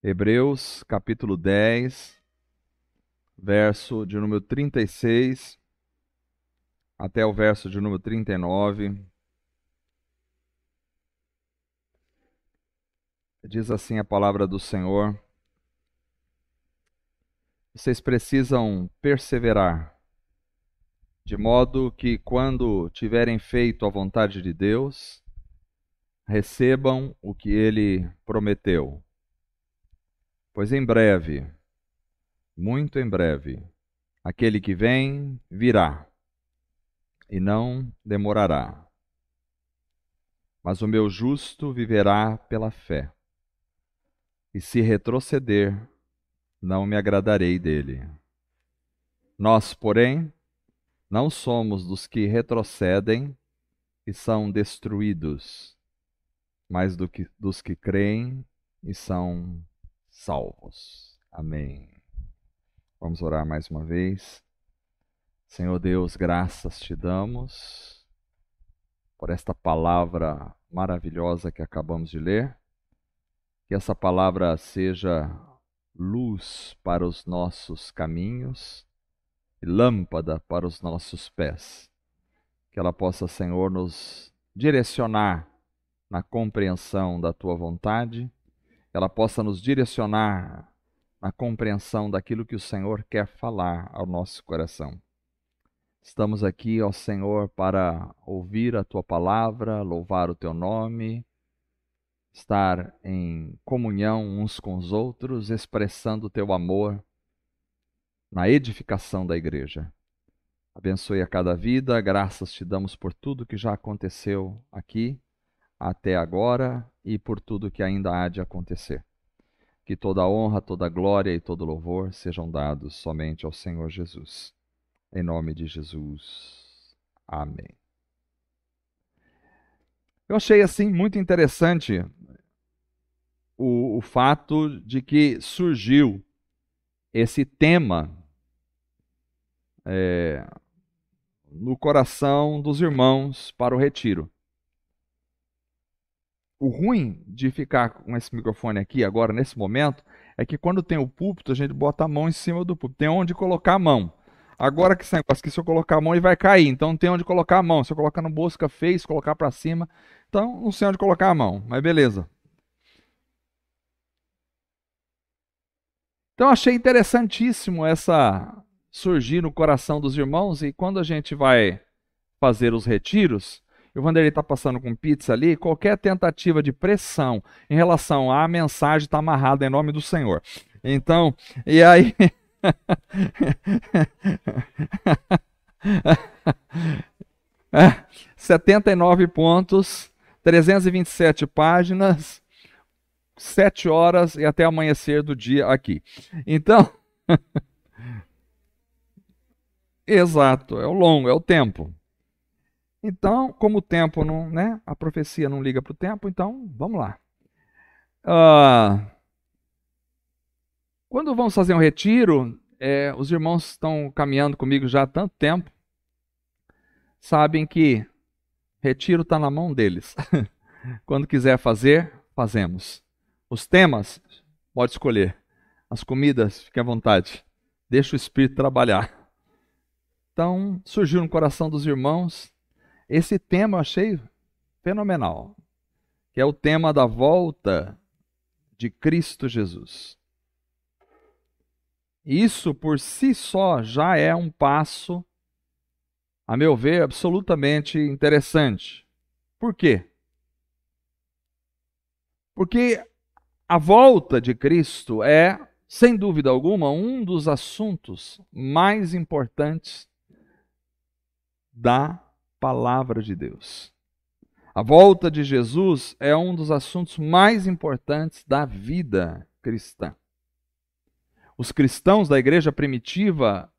Hebreus, capítulo 10, verso de número 36 até o verso de número 39. Diz assim a palavra do Senhor: Vocês precisam perseverar, de modo que, quando tiverem feito a vontade de Deus, recebam o que Ele prometeu. Pois em breve, muito em breve, aquele que vem virá, e não demorará. Mas o meu justo viverá pela fé. E se retroceder, não me agradarei dele. Nós, porém, não somos dos que retrocedem e são destruídos, mas dos que creem e são salvos. Amém. Vamos orar mais uma vez. Senhor Deus, graças te damos por esta palavra maravilhosa que acabamos de ler. Que essa palavra seja luz para os nossos caminhos e lâmpada para os nossos pés. Que ela possa, Senhor, nos direcionar na compreensão da tua vontade, que ela possa nos direcionar na compreensão daquilo que o Senhor quer falar ao nosso coração. Estamos aqui, ó Senhor, para ouvir a tua palavra, louvar o teu nome, estar em comunhão uns com os outros, expressando o teu amor na edificação da igreja. Abençoe a cada vida, graças te damos por tudo que já aconteceu aqui, até agora, e por tudo que ainda há de acontecer. Que toda honra, toda glória e todo louvor sejam dados somente ao Senhor Jesus. Em nome de Jesus. Amém. Eu achei assim muito interessante o fato de que surgiu esse tema no coração dos irmãos para o retiro. O ruim de ficar com esse microfone aqui agora, nesse momento, é que quando tem o púlpito, a gente bota a mão em cima do púlpito. Tem onde colocar a mão. Agora que esse negócio aqui, se eu colocar a mão, ele vai cair. Então não tem onde colocar a mão. Se eu colocar no bolso, fica feio. Se colocar para cima, então não sei onde colocar a mão. Mas beleza. Então achei interessantíssimo essa surgir no coração dos irmãos. E quando a gente vai fazer os retiros, e o Vanderlei está passando com pizza ali, qualquer tentativa de pressão em relação à mensagem está amarrada em nome do Senhor. Então, e aí... 79 pontos, 327 páginas, 7 horas e até amanhecer do dia aqui. Então, exato, é o longo, é o tempo. Então, como o tempo não, né? A profecia não liga para o tempo, então vamos lá. Quando vamos fazer um retiro, os irmãos estão caminhando comigo já há tanto tempo, sabem que retiro está na mão deles. Quando quiser fazer, fazemos. Os temas, pode escolher. As comidas, fique à vontade. Deixa o Espírito trabalhar. Então, surgiu no coração dos irmãos. Esse tema eu achei fenomenal, que é o tema da volta de Cristo Jesus. Isso por si só já é um passo, a meu ver, absolutamente interessante. Por quê? Porque a volta de Cristo é, sem dúvida alguma, um dos assuntos mais importantes da palavra de Deus. A volta de Jesus é um dos assuntos mais importantes da vida cristã. Os cristãos da igreja primitiva,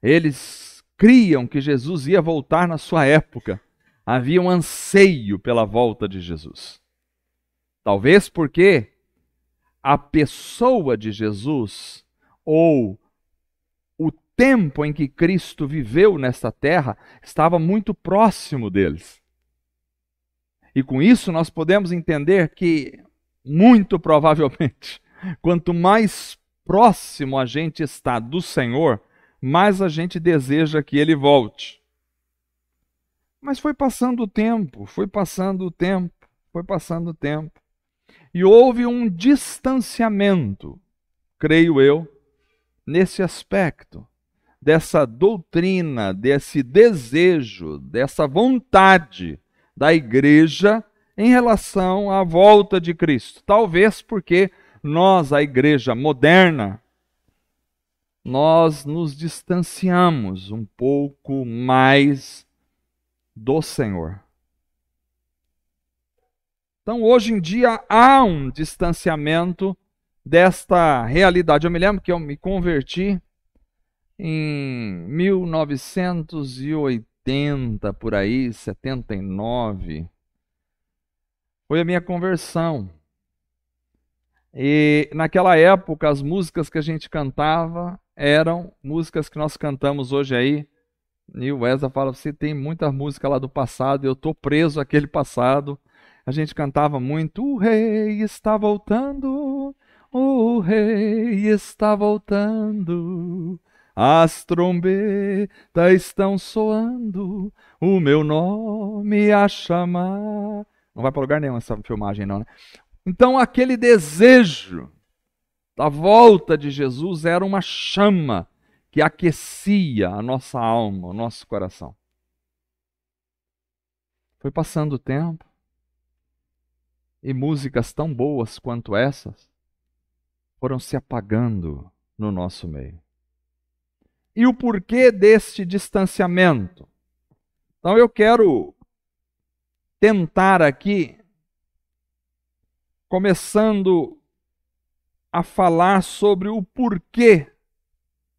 eles criam que Jesus ia voltar na sua época. Havia um anseio pela volta de Jesus. Talvez porque a pessoa de Jesus, ou o tempo em que Cristo viveu nesta terra, estava muito próximo deles. E com isso nós podemos entender que, muito provavelmente, Quanto mais próximo a gente está do Senhor, mais a gente deseja que Ele volte. Mas foi passando o tempo, foi passando o tempo, foi passando o tempo. E houve um distanciamento, creio eu, nesse aspecto, dessa doutrina, desse desejo, dessa vontade da igreja em relação à volta de Cristo. Talvez porque nós, a igreja moderna, nós nos distanciamos um pouco mais do Senhor. Então, hoje em dia, há um distanciamento desta realidade. Eu me lembro que eu me converti em 1980, por aí, 79. Foi a minha conversão. E naquela época, as músicas que a gente cantava eram músicas que nós cantamos hoje aí. E o Wesley fala, você tem muita música lá do passado, eu estou preso àquele passado. A gente cantava muito, o rei está voltando, o rei está voltando, as trombetas estão soando, o meu nome a chamar. Não vai para lugar nenhum essa filmagem não, né? Então aquele desejo da volta de Jesus era uma chama que aquecia a nossa alma, o nosso coração. Foi passando o tempo e músicas tão boas quanto essas foram se apagando no nosso meio. E o porquê deste distanciamento? Então eu quero tentar aqui, começando a falar sobre o porquê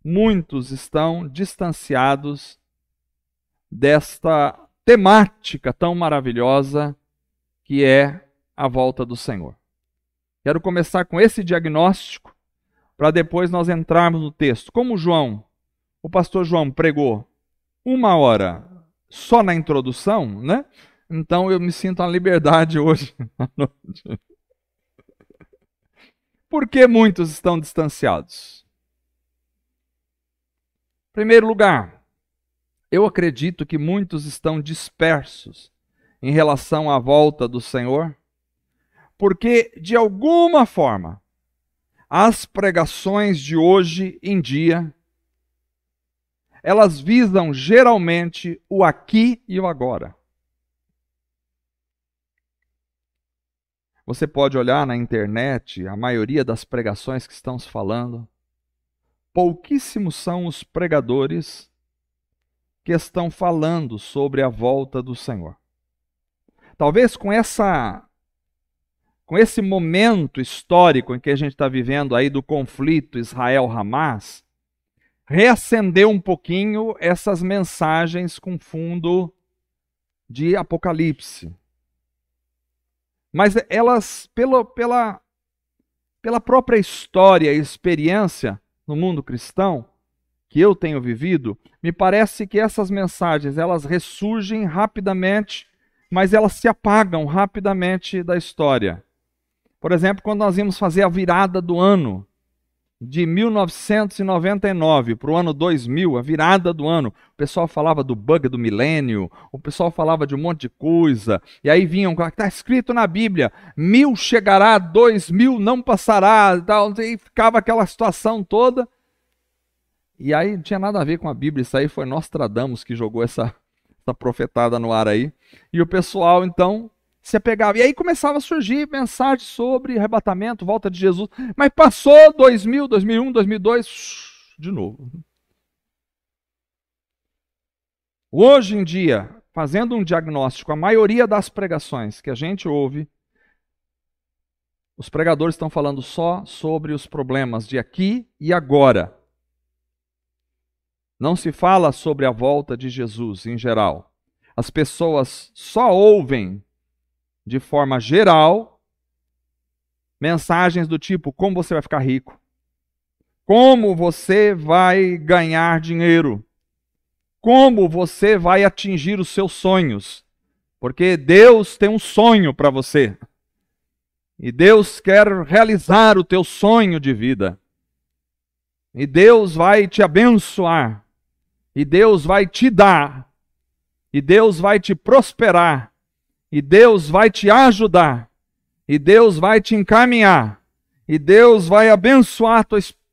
muitos estão distanciados desta temática tão maravilhosa que é a volta do Senhor. Quero começar com esse diagnóstico para depois nós entrarmos no texto. Como o pastor João pregou 1 hora só na introdução, né? Então eu me sinto à liberdade hoje à noite. Por que muitos estão distanciados? Em primeiro lugar, eu acredito que muitos estão dispersos em relação à volta do Senhor, porque, de alguma forma, as pregações de hoje em dia, elas visam geralmente o aqui e o agora. Você pode olhar na internet, a maioria das pregações que estão se falando, pouquíssimos são os pregadores que estão falando sobre a volta do Senhor. Talvez com esse momento histórico em que a gente está vivendo aí do conflito Israel-Hamas, reacendeu um pouquinho essas mensagens com fundo de Apocalipse. Mas elas, pela própria história e experiência no mundo cristão que eu tenho vivido, me parece que essas mensagens elas ressurgem rapidamente, mas elas se apagam rapidamente da história. Por exemplo, quando nós íamos fazer a virada do ano, de 1999 para o ano 2000, a virada do ano, o pessoal falava do bug do milênio, o pessoal falava de um monte de coisa, e aí vinham, está escrito na Bíblia, 1000 chegará, 2000 não passará, tal, e ficava aquela situação toda, e aí não tinha nada a ver com a Bíblia, isso aí foi Nostradamus que jogou essa profetada no ar aí, e o pessoal então se apegava. E aí começava a surgir mensagens sobre arrebatamento, volta de Jesus. Mas passou 2000, 2001, 2002, de novo. Hoje em dia, fazendo um diagnóstico, a maioria das pregações que a gente ouve, os pregadores estão falando só sobre os problemas de aqui e agora. Não se fala sobre a volta de Jesus em geral. As pessoas só ouvem de forma geral, mensagens do tipo, como você vai ficar rico? Como você vai ganhar dinheiro? Como você vai atingir os seus sonhos? Porque Deus tem um sonho para você. E Deus quer realizar o teu sonho de vida. E Deus vai te abençoar. E Deus vai te dar. E Deus vai te prosperar. E Deus vai te ajudar. E Deus vai te encaminhar. E Deus vai abençoar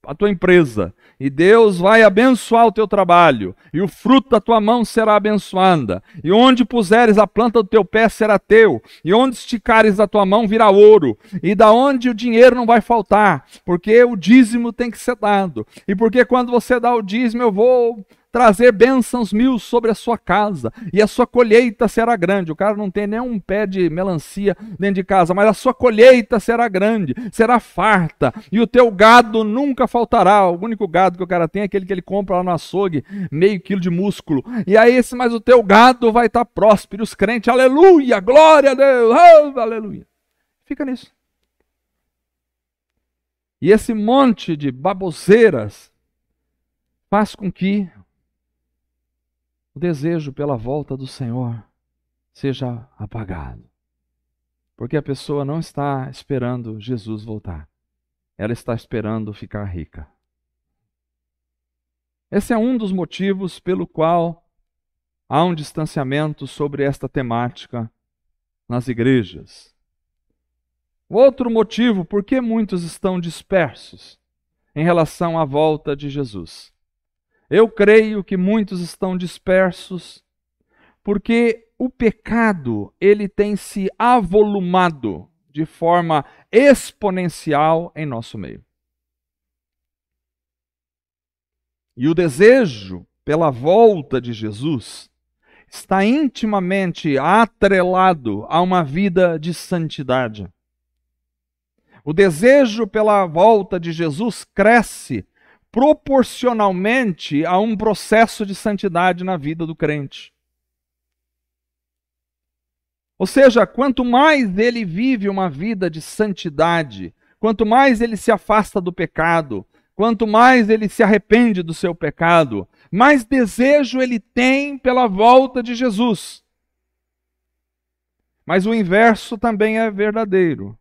a tua empresa. E Deus vai abençoar o teu trabalho. E o fruto da tua mão será abençoada. E onde puseres a planta do teu pé será teu. E onde esticares a tua mão virá ouro. E da onde o dinheiro não vai faltar. Porque o dízimo tem que ser dado. E porque quando você dá o dízimo, eu vou trazer bênçãos mil sobre a sua casa, e a sua colheita será grande. O cara não tem nem um pé de melancia dentro de casa, mas a sua colheita será grande, será farta, e o teu gado nunca faltará. O único gado que o cara tem é aquele que ele compra lá no açougue, meio quilo de músculo, e aí mas o teu gado vai estar próspero. Os crentes, aleluia, glória a Deus, oh, aleluia. Fica nisso. E esse monte de baboseiras faz com que o desejo pela volta do Senhor seja apagado. Porque a pessoa não está esperando Jesus voltar. Ela está esperando ficar rica. Esse é um dos motivos pelo qual há um distanciamento sobre esta temática nas igrejas. Outro motivo por que muitos estão dispersos em relação à volta de Jesus. Eu creio que muitos estão dispersos porque o pecado, ele tem se avolumado de forma exponencial em nosso meio. E o desejo pela volta de Jesus está intimamente atrelado a uma vida de santidade. O desejo pela volta de Jesus cresce proporcionalmente a um processo de santidade na vida do crente. Ou seja, quanto mais ele vive uma vida de santidade, quanto mais ele se afasta do pecado, quanto mais ele se arrepende do seu pecado, mais desejo ele tem pela volta de Jesus. Mas o inverso também é verdadeiro.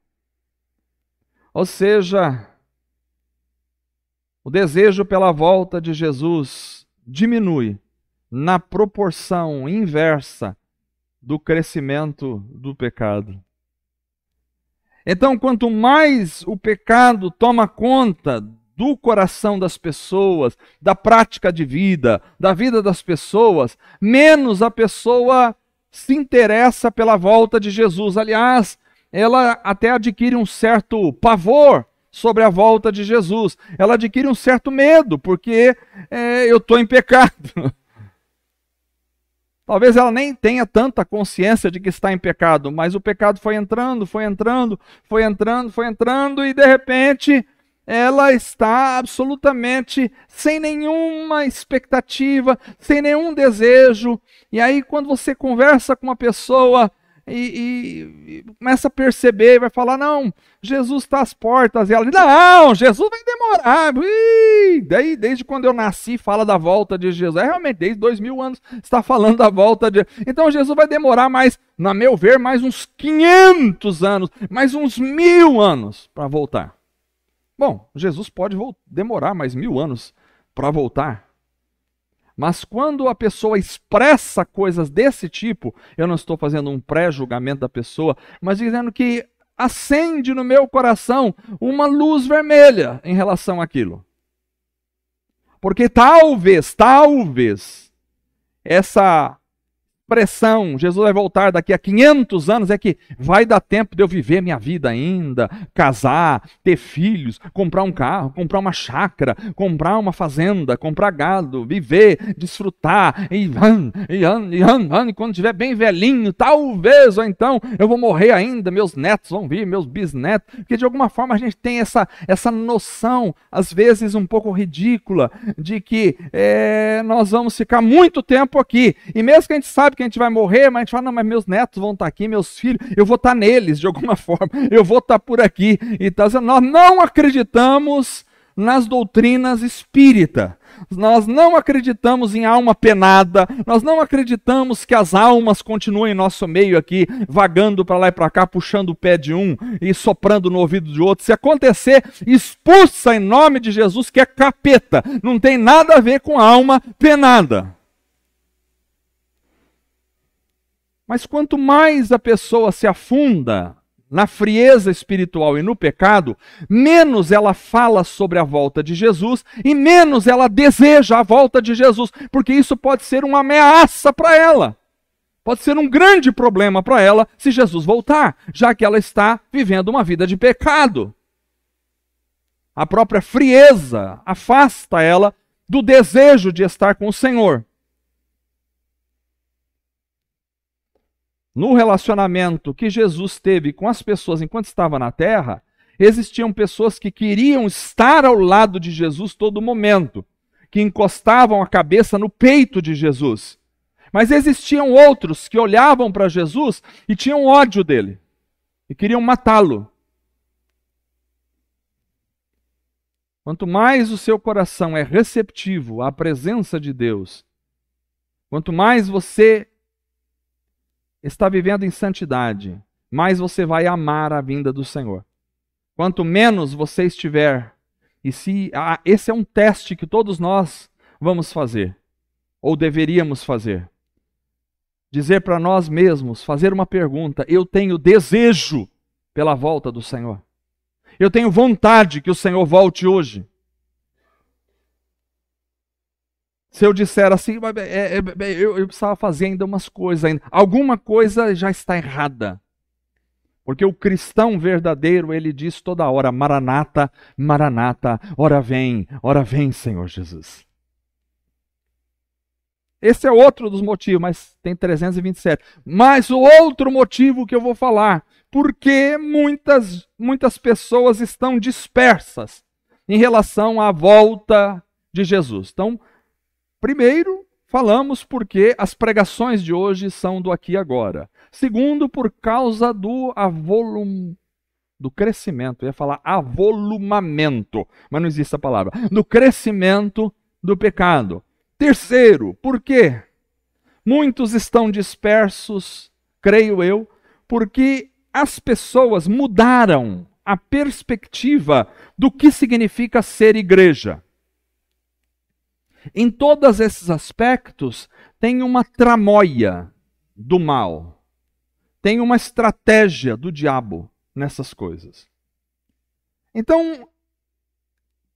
Ou seja, o desejo pela volta de Jesus diminui na proporção inversa do crescimento do pecado. Então, quanto mais o pecado toma conta do coração das pessoas, da prática de vida, da vida das pessoas, menos a pessoa se interessa pela volta de Jesus. Aliás, ela até adquire um certo pavor sobre a volta de Jesus. Ela adquire um certo medo, porque eu estou em pecado. Talvez ela nem tenha tanta consciência de que está em pecado, mas o pecado foi entrando, e de repente ela está absolutamente sem nenhuma expectativa, sem nenhum desejo. E aí quando você conversa com uma pessoa e começa a perceber, vai falar, não, Jesus está às portas. E ela diz, não, Jesus vai demorar. Daí, desde quando eu nasci, fala da volta de Jesus. Realmente, desde 2000 anos, está falando da volta de... Então, Jesus vai demorar mais, na meu ver, mais uns 500 anos, mais uns 1000 anos para voltar. Bom, Jesus pode demorar mais 1000 anos para voltar. Mas quando a pessoa expressa coisas desse tipo, eu não estou fazendo um pré-julgamento da pessoa, mas dizendo que acende no meu coração uma luz vermelha em relação àquilo. Porque talvez, essa expressão, Jesus vai voltar daqui a 500 anos, é que vai dar tempo de eu viver minha vida ainda, casar, ter filhos, comprar um carro, comprar uma chácara, comprar uma fazenda, comprar gado, viver, desfrutar, e quando estiver bem velhinho, talvez, ou então eu vou morrer ainda, meus netos vão vir, meus bisnetos, porque de alguma forma a gente tem essa noção, às vezes um pouco ridícula, de que nós vamos ficar muito tempo aqui, e mesmo que a gente sabe que a gente vai morrer, mas a gente fala, não, mas meus netos vão estar aqui, meus filhos, eu vou estar neles de alguma forma, eu vou estar por aqui. Então, nós não acreditamos nas doutrinas espíritas, nós não acreditamos em alma penada, nós não acreditamos que as almas continuem em nosso meio aqui, vagando para lá e para cá, puxando o pé de um e soprando no ouvido de outro. Se acontecer, expulsa em nome de Jesus, que é capeta, não tem nada a ver com alma penada. Mas quanto mais a pessoa se afunda na frieza espiritual e no pecado, menos ela fala sobre a volta de Jesus e menos ela deseja a volta de Jesus, porque isso pode ser uma ameaça para ela. Pode ser um grande problema para ela se Jesus voltar, já que ela está vivendo uma vida de pecado. A própria frieza afasta ela do desejo de estar com o Senhor. No relacionamento que Jesus teve com as pessoas enquanto estava na terra, existiam pessoas que queriam estar ao lado de Jesus todo momento, que encostavam a cabeça no peito de Jesus. Mas existiam outros que olhavam para Jesus e tinham ódio dele, e queriam matá-lo. Quanto mais o seu coração é receptivo à presença de Deus, quanto mais você está vivendo em santidade, mais você vai amar a vinda do Senhor. Quanto menos você estiver, esse é um teste que todos nós vamos fazer, ou deveríamos fazer. Dizer para nós mesmos, fazer uma pergunta: eu tenho desejo pela volta do Senhor. Eu tenho vontade que o Senhor volte hoje. Se eu disser assim, eu precisava fazer ainda umas coisas, alguma coisa já está errada. Porque o cristão verdadeiro, ele diz toda hora: Maranata, Maranata, ora vem, Senhor Jesus. Esse é outro dos motivos, mas tem 327. Mas o outro motivo que eu vou falar, porque muitas pessoas estão dispersas em relação à volta de Jesus. Então, primeiro, falamos porque as pregações de hoje são do aqui e agora. Segundo, por causa do crescimento. Eu ia falar avolumamento, mas não existe a palavra. Do crescimento do pecado. Terceiro, por quê? Muitos estão dispersos, creio eu, porque as pessoas mudaram a perspectiva do que significa ser igreja. Em todos esses aspectos, tem uma tramóia do mal. Tem uma estratégia do diabo nessas coisas. Então,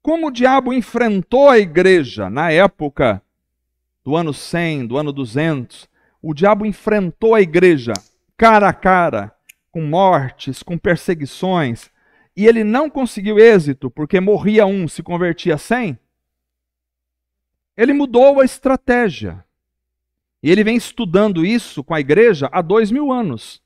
como o diabo enfrentou a igreja na época do ano 100, do ano 200, o diabo enfrentou a igreja cara a cara, com mortes, com perseguições, e ele não conseguiu êxito, porque morria um, se convertia 100, ele mudou a estratégia. E ele vem estudando isso com a igreja há 2000 anos.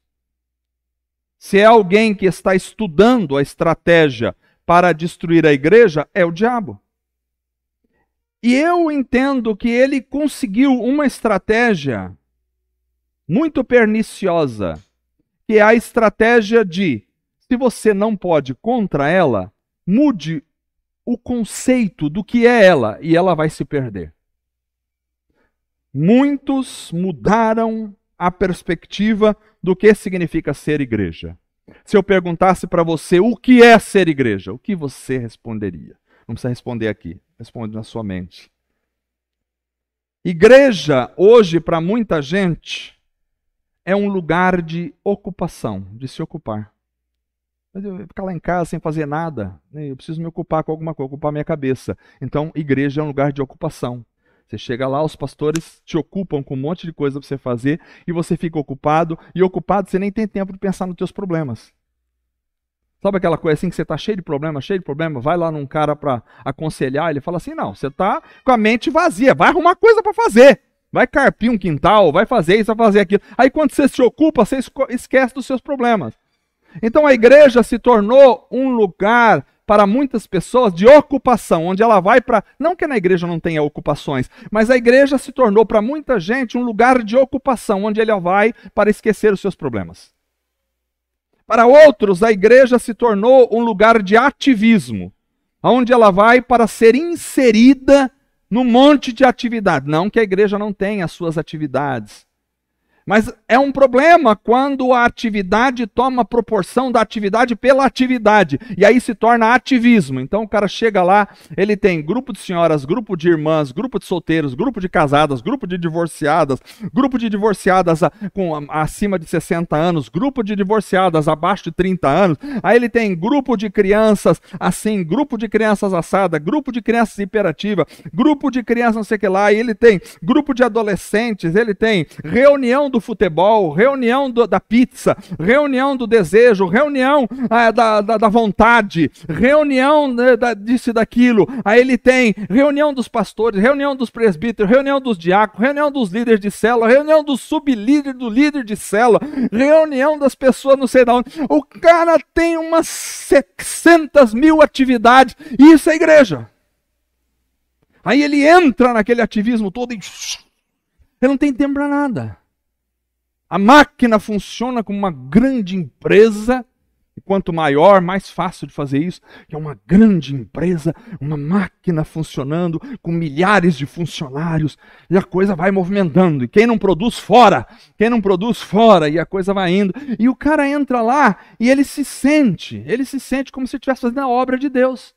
Se é alguém que está estudando a estratégia para destruir a igreja, é o diabo. E eu entendo que ele conseguiu uma estratégia muito perniciosa, que é a estratégia de, se você não pode contra ela, mude o conceito do que é ela, e ela vai se perder. Muitos mudaram a perspectiva do que significa ser igreja. Se eu perguntasse para você o que é ser igreja, o que você responderia? Não precisa responder aqui, responde na sua mente. Igreja, hoje, para muita gente, é um lugar de ocupação, de se ocupar. Mas eu ficar lá em casa sem fazer nada, eu preciso me ocupar com alguma coisa, ocupar minha cabeça. Então, igreja é um lugar de ocupação. Você chega lá, os pastores te ocupam com um monte de coisa para você fazer, e você fica ocupado, e ocupado você nem tem tempo de pensar nos teus problemas. Sabe aquela coisa assim que você está cheio de problema, vai lá num cara para aconselhar, ele fala assim, não, você está com a mente vazia, vai arrumar coisa para fazer. Vai carpir um quintal, vai fazer isso, vai fazer aquilo. Aí quando você se ocupa, você esquece dos seus problemas. Então a igreja se tornou um lugar para muitas pessoas de ocupação, onde ela vai para... Não que na igreja não tenha ocupações, mas a igreja se tornou para muita gente um lugar de ocupação, onde ela vai para esquecer os seus problemas. Para outros, a igreja se tornou um lugar de ativismo, onde ela vai para ser inserida num monte de atividade. Não que a igreja não tenha as suas atividades. Mas é um problema quando a atividade toma proporção da atividade pela atividade. E aí se torna ativismo. Então o cara chega lá, ele tem grupo de senhoras, grupo de irmãs, grupo de solteiros, grupo de casadas, grupo de divorciadas com acima de 60 anos, grupo de divorciadas abaixo de 30 anos. Aí ele tem grupo de crianças assim, grupo de crianças assada, grupo de crianças hiperativa, grupo de crianças não sei o que lá. E ele tem grupo de adolescentes, ele tem reunião do futebol, reunião da pizza, reunião do desejo, reunião da vontade, reunião disso e daquilo. Aí ele tem reunião dos pastores, reunião dos presbíteros, reunião dos diáconos, reunião dos líderes de célula, reunião do sublíder, do líder de célula, reunião das pessoas não sei de onde. O cara tem umas 600 mil atividades, e isso é igreja. Aí ele entra naquele ativismo todo e ele não tem tempo para nada. A máquina funciona como uma grande empresa, e quanto maior, mais fácil de fazer isso. É uma grande empresa, uma máquina funcionando com milhares de funcionários, e a coisa vai movimentando. E quem não produz fora, e a coisa vai indo. E o cara entra lá e ele se sente como se estivesse fazendo a obra de Deus.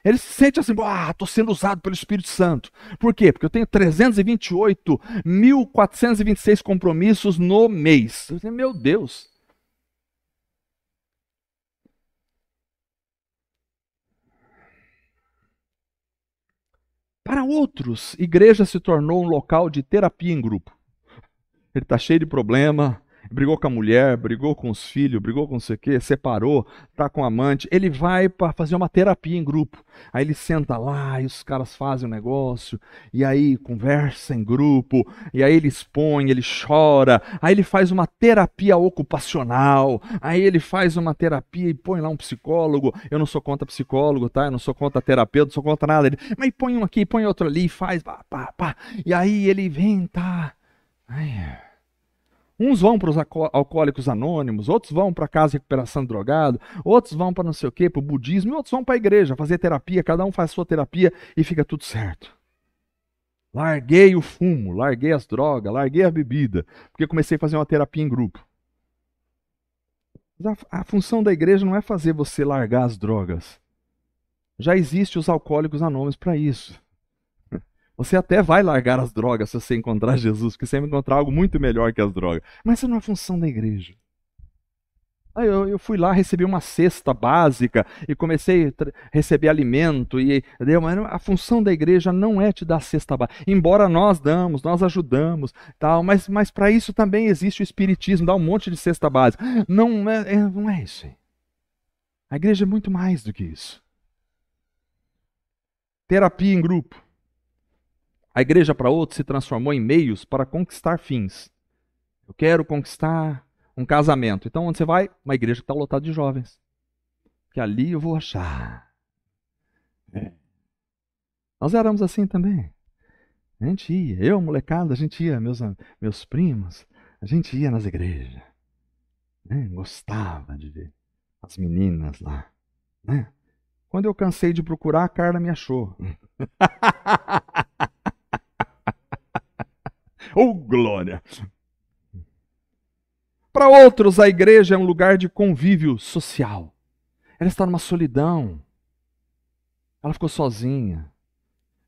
Ele se sente assim, estou sendo usado pelo Espírito Santo. Por quê? Porque eu tenho 328.426 compromissos no mês. Meu Deus. Para outros, igreja se tornou um local de terapia em grupo. Ele está cheio de problema, brigou com a mulher, brigou com os filhos, brigou com não sei o quê, separou, está com a amante. Ele vai para fazer uma terapia em grupo. Aí ele senta lá e os caras fazem o negócio, e aí conversa em grupo, e aí ele expõe, ele chora, aí ele faz uma terapia ocupacional, aí ele faz uma terapia e põe lá um psicólogo. Eu não sou contra psicólogo, tá? Eu não sou contra terapeuta, não sou contra nada. Mas põe um aqui, põe outro ali, e faz, pá. E aí ele vem, tá... Uns vão para os alcoólicos anônimos, outros vão para a casa de recuperação de drogado, outros vão para não sei o quê, para o budismo, e outros vão para a igreja fazer terapia, cada um faz a sua terapia e fica tudo certo. Larguei o fumo, larguei as drogas, larguei a bebida, porque comecei a fazer uma terapia em grupo. A função da igreja não é fazer você largar as drogas. Já existem os alcoólicos anônimos para isso. Você até vai largar as drogas se você encontrar Jesus, porque você vai encontrar algo muito melhor que as drogas. Mas isso não é função da igreja. Aí eu fui lá, recebi uma cesta básica e comecei a receber alimento. Mas a função da igreja não é te dar cesta básica. Embora nós damos, nós ajudamos, tal, mas para isso também existe o espiritismo, dá um monte de cesta básica. Não é isso aí. A igreja é muito mais do que isso. Terapia em grupo. A igreja para outros se transformou em meios para conquistar fins. Eu quero conquistar um casamento. Então, onde você vai? Uma igreja que está lotada de jovens. Que ali eu vou achar. Nós éramos assim também. A gente ia, eu, molecada, a gente ia, meus primos, a gente ia nas igrejas. Gostava de ver as meninas lá. Quando eu cansei de procurar, a Carla me achou. Oh, glória! Para outros, a igreja é um lugar de convívio social. Ela está numa solidão. Ela ficou sozinha.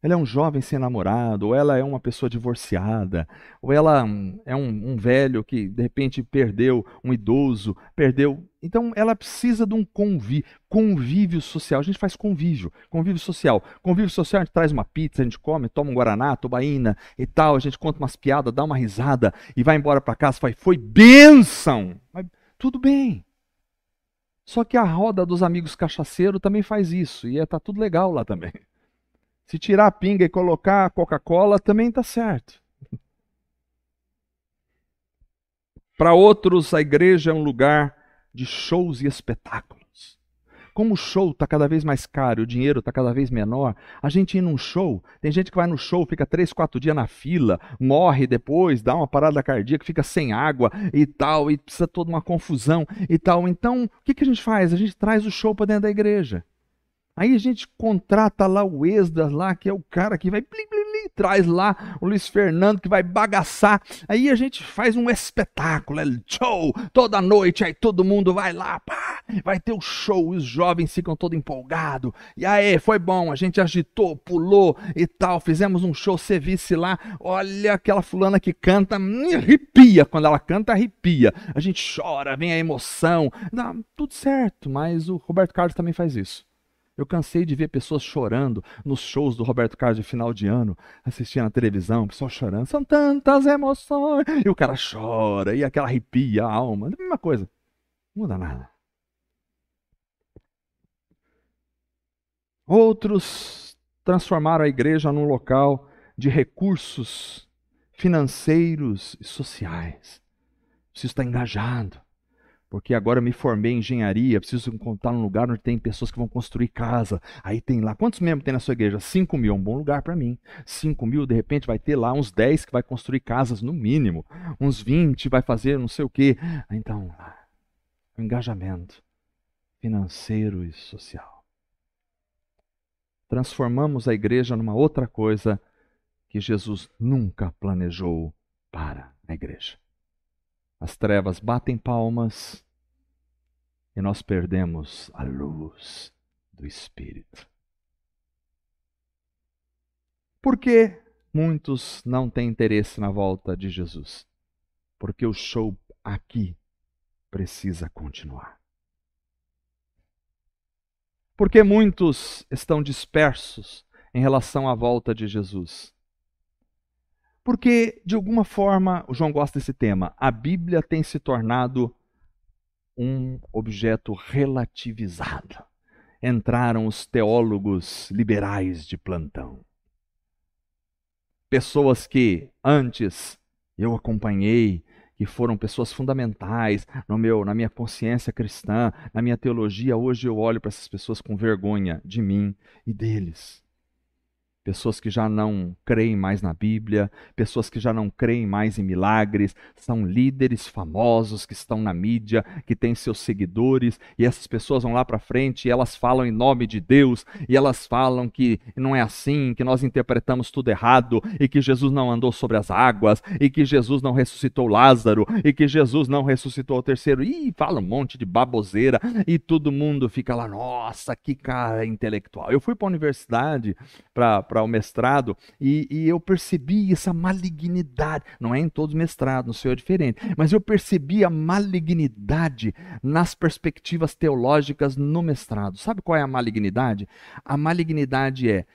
Ela é um jovem sem namorado, ou ela é uma pessoa divorciada, ou ela é um velho que de repente perdeu, um idoso, perdeu. Então ela precisa de um convívio social. A gente faz convívio social. Convívio social, a gente traz uma pizza, a gente come, toma um guaraná, tubaína e tal, a gente conta umas piadas, dá uma risada e vai embora para casa, foi bênção. Mas tudo bem. Só que a roda dos amigos cachaceiros também faz isso, e tá tudo legal lá também. Se tirar a pinga e colocar a Coca-Cola, também está certo. Para outros, a igreja é um lugar de shows e espetáculos. Como o show está cada vez mais caro, o dinheiro está cada vez menor, a gente ir num show, tem gente que vai no show, fica 3, 4 dias na fila, morre depois, dá uma parada cardíaca, fica sem água e tal, e precisa toda uma confusão e tal. Então, o que a gente faz? A gente traz o show para dentro da igreja. Aí a gente contrata lá o Esdras, lá, que é o cara que vai blim, blim, blim, traz lá o Luiz Fernando, que vai bagaçar. Aí a gente faz um espetáculo, show, toda noite, aí todo mundo vai lá, pá, vai ter o show, os jovens ficam todos empolgados. E aí, foi bom, a gente agitou, pulou e tal, fizemos um show, você visse lá, olha aquela fulana que canta, arrepia, quando ela canta, arrepia. A gente chora, vem a emoção, dá tudo certo, mas o Roberto Carlos também faz isso. Eu cansei de ver pessoas chorando nos shows do Roberto Carlos de final de ano, assistindo na televisão, pessoal chorando. São tantas emoções. E o cara chora, e aquela arrepia a alma. É a mesma coisa. Não muda nada. Outros transformaram a igreja num local de recursos financeiros e sociais. Preciso estar engajado. Porque agora eu me formei em engenharia, preciso encontrar um lugar onde tem pessoas que vão construir casa. Aí tem lá, quantos membros tem na sua igreja? 5 mil, é um bom lugar para mim. 5 mil, de repente vai ter lá uns 10 que vai construir casas no mínimo. Uns 20 vai fazer não sei o quê. Então, o engajamento financeiro e social. Transformamos a igreja numa outra coisa que Jesus nunca planejou para a igreja. As trevas batem palmas e nós perdemos a luz do Espírito. Por que muitos não têm interesse na volta de Jesus? Porque o show aqui precisa continuar. Por que muitos estão dispersos em relação à volta de Jesus? Porque, de alguma forma, o João gosta desse tema, a Bíblia tem se tornado um objeto relativizado. Entraram os teólogos liberais de plantão. Pessoas que antes eu acompanhei, que foram pessoas fundamentais na minha consciência cristã, na minha teologia, hoje eu olho para essas pessoas com vergonha de mim e deles. Pessoas que já não creem mais na Bíblia, pessoas que já não creem mais em milagres, são líderes famosos que estão na mídia, que têm seus seguidores, e essas pessoas vão lá para frente e elas falam em nome de Deus, e elas falam que não é assim, que nós interpretamos tudo errado, e que Jesus não andou sobre as águas, e que Jesus não ressuscitou Lázaro, e que Jesus não ressuscitou o terceiro, e fala um monte de baboseira, e todo mundo fica lá, nossa, que cara intelectual. Eu fui para a universidade para o mestrado, e eu percebi essa malignidade, não é em todos os mestrados, no seu é diferente, mas eu percebi a malignidade nas perspectivas teológicas no mestrado. Sabe qual é a malignidade? A malignidade é,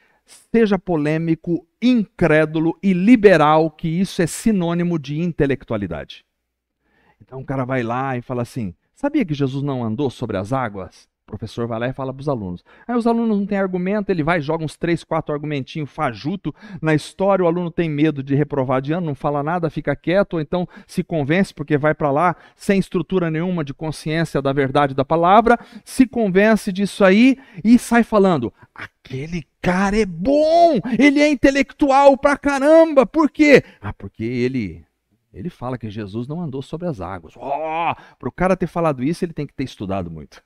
seja polêmico, incrédulo e liberal, que isso é sinônimo de intelectualidade. Então o cara vai lá e fala assim, sabia que Jesus não andou sobre as águas? O professor vai lá e fala para os alunos. Aí os alunos não têm argumento, ele vai e joga uns 3, 4 argumentinhos fajuto na história, o aluno tem medo de reprovar de ano, não fala nada, fica quieto, ou então se convence porque vai para lá sem estrutura nenhuma de consciência da verdade da palavra, se convence disso aí e sai falando, aquele cara é bom, ele é intelectual pra caramba, por quê? Porque ele fala que Jesus não andou sobre as águas. Para o cara ter falado isso, ele tem que ter estudado muito.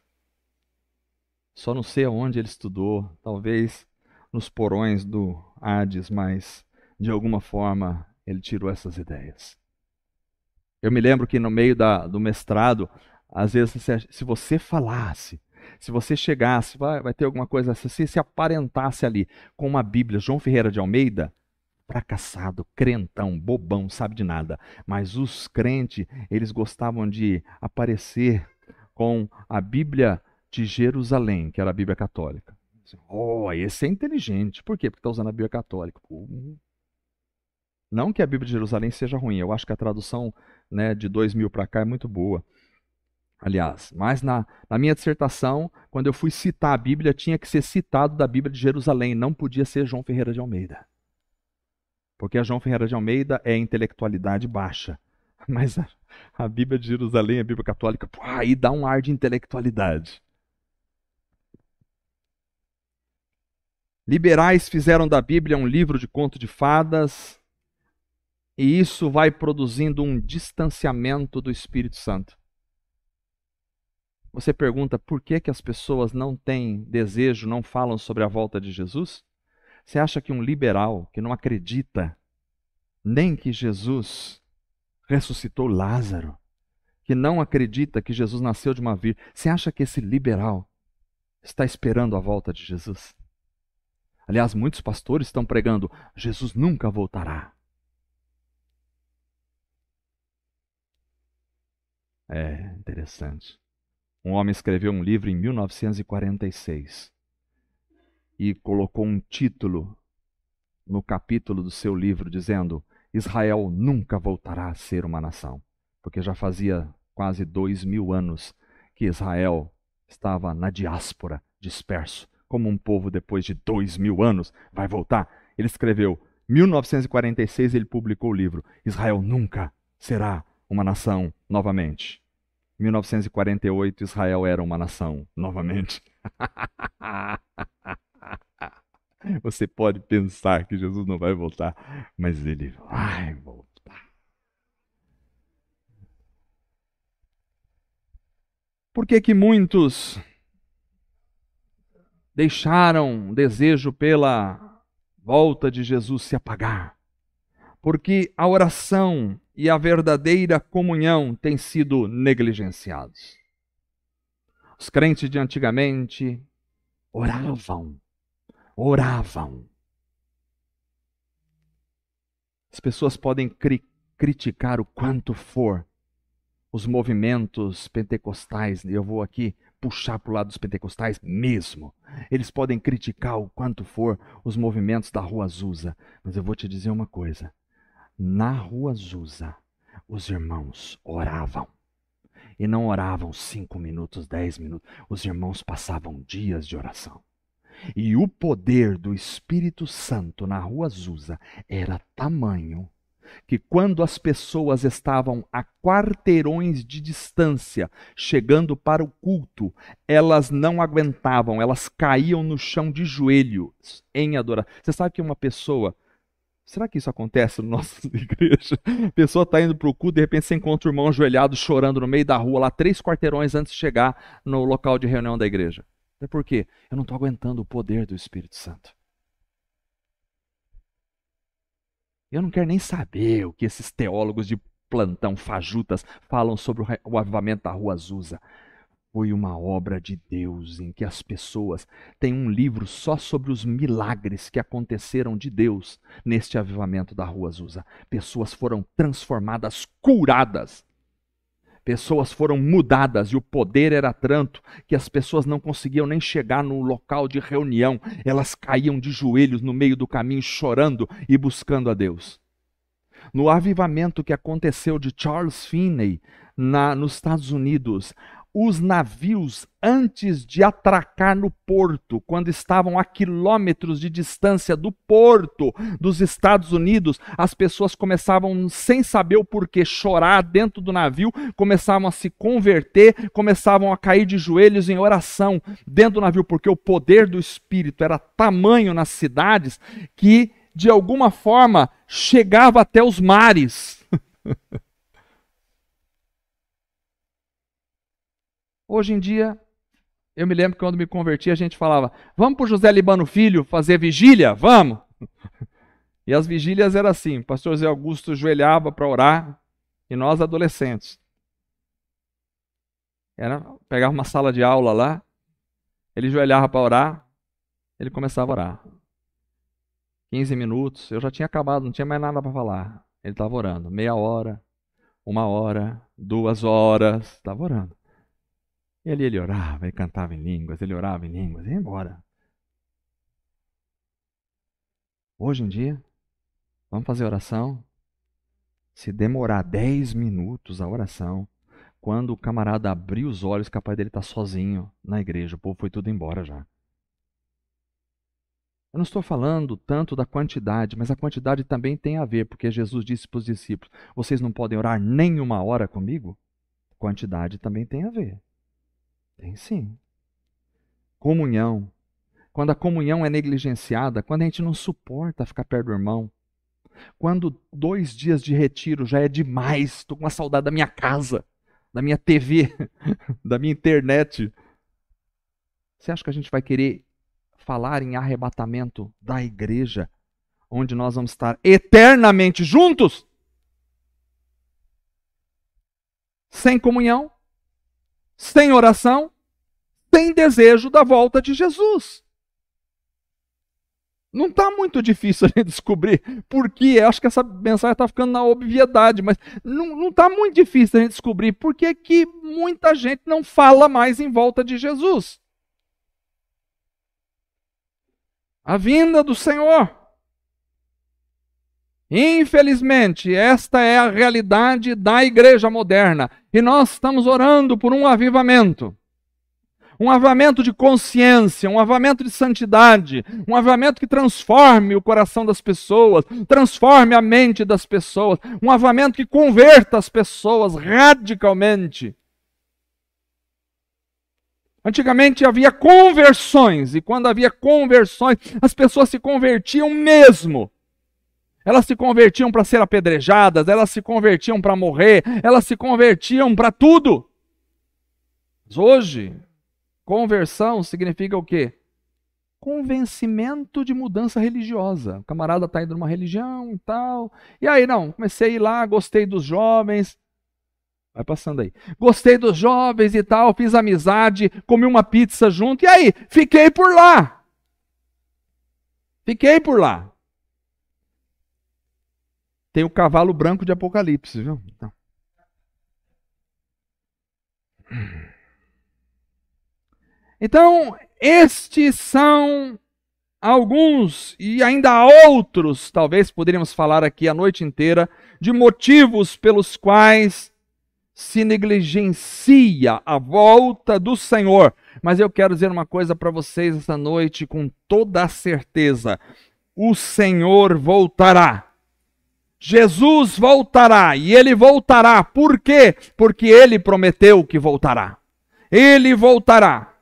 Só não sei aonde ele estudou, talvez nos porões do Hades, mas de alguma forma ele tirou essas ideias. Eu me lembro que no meio do mestrado, às vezes, se você falasse, se você chegasse, vai ter alguma coisa, se você se aparentasse ali com uma Bíblia, João Ferreira de Almeida, fracassado, crentão, bobão, sabe de nada. Mas os crentes, eles gostavam de aparecer com a Bíblia de Jerusalém, que era a Bíblia católica. Esse é inteligente. Por quê? Porque está usando a Bíblia católica. Não que a Bíblia de Jerusalém seja ruim, eu acho que a tradução, né, de 2000 para cá é muito boa. Aliás, mas na minha dissertação, quando eu fui citar a Bíblia, tinha que ser citado da Bíblia de Jerusalém, não podia ser João Ferreira de Almeida. Porque a João Ferreira de Almeida é intelectualidade baixa. Mas a Bíblia de Jerusalém, a Bíblia católica, aí dá um ar de intelectualidade. Liberais fizeram da Bíblia um livro de conto de fadas, e isso vai produzindo um distanciamento do Espírito Santo. Você pergunta por que que as pessoas não têm desejo, não falam sobre a volta de Jesus? Você acha que um liberal que não acredita nem que Jesus ressuscitou Lázaro, que não acredita que Jesus nasceu de uma virgem, você acha que esse liberal está esperando a volta de Jesus? Aliás, muitos pastores estão pregando: Jesus nunca voltará. É interessante. Um homem escreveu um livro em 1946 e colocou um título no capítulo do seu livro dizendo: Israel nunca voltará a ser uma nação. Porque já fazia quase 2000 anos que Israel estava na diáspora, disperso. Como um povo depois de 2000 anos vai voltar? Ele escreveu, 1946 ele publicou o livro, Israel nunca será uma nação novamente. 1948 Israel era uma nação novamente. Você pode pensar que Jesus não vai voltar, mas ele vai voltar. Por que que muitos deixaram o desejo pela volta de Jesus se apagar? Porque a oração e a verdadeira comunhão têm sido negligenciados. Os crentes de antigamente oravam. As pessoas podem criticar o quanto for os movimentos pentecostais, e eu vou aqui puxar para o lado dos pentecostais mesmo. Eles podem criticar o quanto for os movimentos da Rua Azusa, mas eu vou te dizer uma coisa. Na Rua Azusa, os irmãos oravam. E não oravam 5 minutos, 10 minutos. Os irmãos passavam dias de oração. E o poder do Espírito Santo na Rua Azusa era tamanho que quando as pessoas estavam a quarteirões de distância, chegando para o culto, elas não aguentavam, elas caíam no chão de joelhos em adoração. Você sabe que uma pessoa... Será que isso acontece na nossa igreja? A pessoa está indo para o culto, de repente você encontra o irmão ajoelhado, chorando no meio da rua, lá 3 quarteirões antes de chegar no local de reunião da igreja. É por quê? Eu não estou aguentando o poder do Espírito Santo. Eu não quero nem saber o que esses teólogos de plantão, fajutas, falam sobre o avivamento da Rua Azusa. Foi uma obra de Deus em que as pessoas têm um livro só sobre os milagres que aconteceram de Deus neste avivamento da Rua Azusa. Pessoas foram transformadas, curadas. Pessoas foram mudadas e o poder era tanto que as pessoas não conseguiam nem chegar no local de reunião. Elas caíam de joelhos no meio do caminho chorando e buscando a Deus. No avivamento que aconteceu de Charles Finney nos Estados Unidos, os navios, antes de atracar no porto, quando estavam a quilômetros de distância do porto dos Estados Unidos, as pessoas começavam, sem saber o porquê, chorar dentro do navio, começavam a se converter, começavam a cair de joelhos em oração dentro do navio, porque o poder do Espírito era tamanho nas cidades que, de alguma forma, chegava até os mares. Hoje em dia, eu me lembro que quando me converti, a gente falava, vamos para o José Libano Filho fazer vigília? Vamos! E as vigílias eram assim, o pastor Zé Augusto ajoelhava para orar, e nós adolescentes. Pegava uma sala de aula lá, ele ajoelhava para orar, ele começava a orar. 15 minutos, eu já tinha acabado, não tinha mais nada para falar. Ele estava orando, meia hora, 1 hora, 2 horas, estava orando. E ali ele orava, ele cantava em línguas, ele orava em línguas, e ia embora. Hoje em dia, vamos fazer oração. Se demorar 10 minutos a oração, quando o camarada abrir os olhos, capaz dele estar sozinho na igreja, o povo foi tudo embora já. Eu não estou falando tanto da quantidade, mas a quantidade também tem a ver, porque Jesus disse para os discípulos, vocês não podem orar nem 1 hora comigo? Quantidade também tem a ver. Tem sim. Comunhão. Quando a comunhão é negligenciada, quando a gente não suporta ficar perto do irmão, quando 2 dias de retiro já é demais, estou com uma saudade da minha casa. da minha TV, da minha internet. Você acha que a gente vai querer falar em arrebatamento da igreja, onde nós vamos estar eternamente juntos? Sem comunhão, sem oração, sem desejo da volta de Jesus. Não está muito difícil a gente descobrir por quê. Acho que essa mensagem está ficando na obviedade, mas não está muito difícil a gente descobrir por que muita gente não fala mais em volta de Jesus. A vinda do Senhor. Infelizmente, esta é a realidade da igreja moderna. E nós estamos orando por um avivamento. Um avivamento de consciência, um avivamento de santidade, um avivamento que transforme o coração das pessoas, transforme a mente das pessoas, um avivamento que converta as pessoas radicalmente. Antigamente havia conversões, e quando havia conversões, as pessoas se convertiam mesmo. Elas se convertiam para ser apedrejadas, elas se convertiam para morrer, elas se convertiam para tudo. Mas hoje, conversão significa o quê? Convencimento de mudança religiosa. O camarada está indo numa religião e tal. E aí, não, comecei a ir lá, gostei dos jovens. Vai passando aí. Gostei dos jovens e tal, fiz amizade, comi uma pizza junto. E aí, fiquei por lá. Fiquei por lá. Tem o cavalo branco de Apocalipse, viu? Então, estes são alguns, e ainda há outros, talvez poderíamos falar aqui a noite inteira, de motivos pelos quais se negligencia a volta do Senhor. Mas eu quero dizer uma coisa para vocês essa noite com toda a certeza. O Senhor voltará. Jesus voltará, e Ele voltará. Por quê? Porque Ele prometeu que voltará. Ele voltará.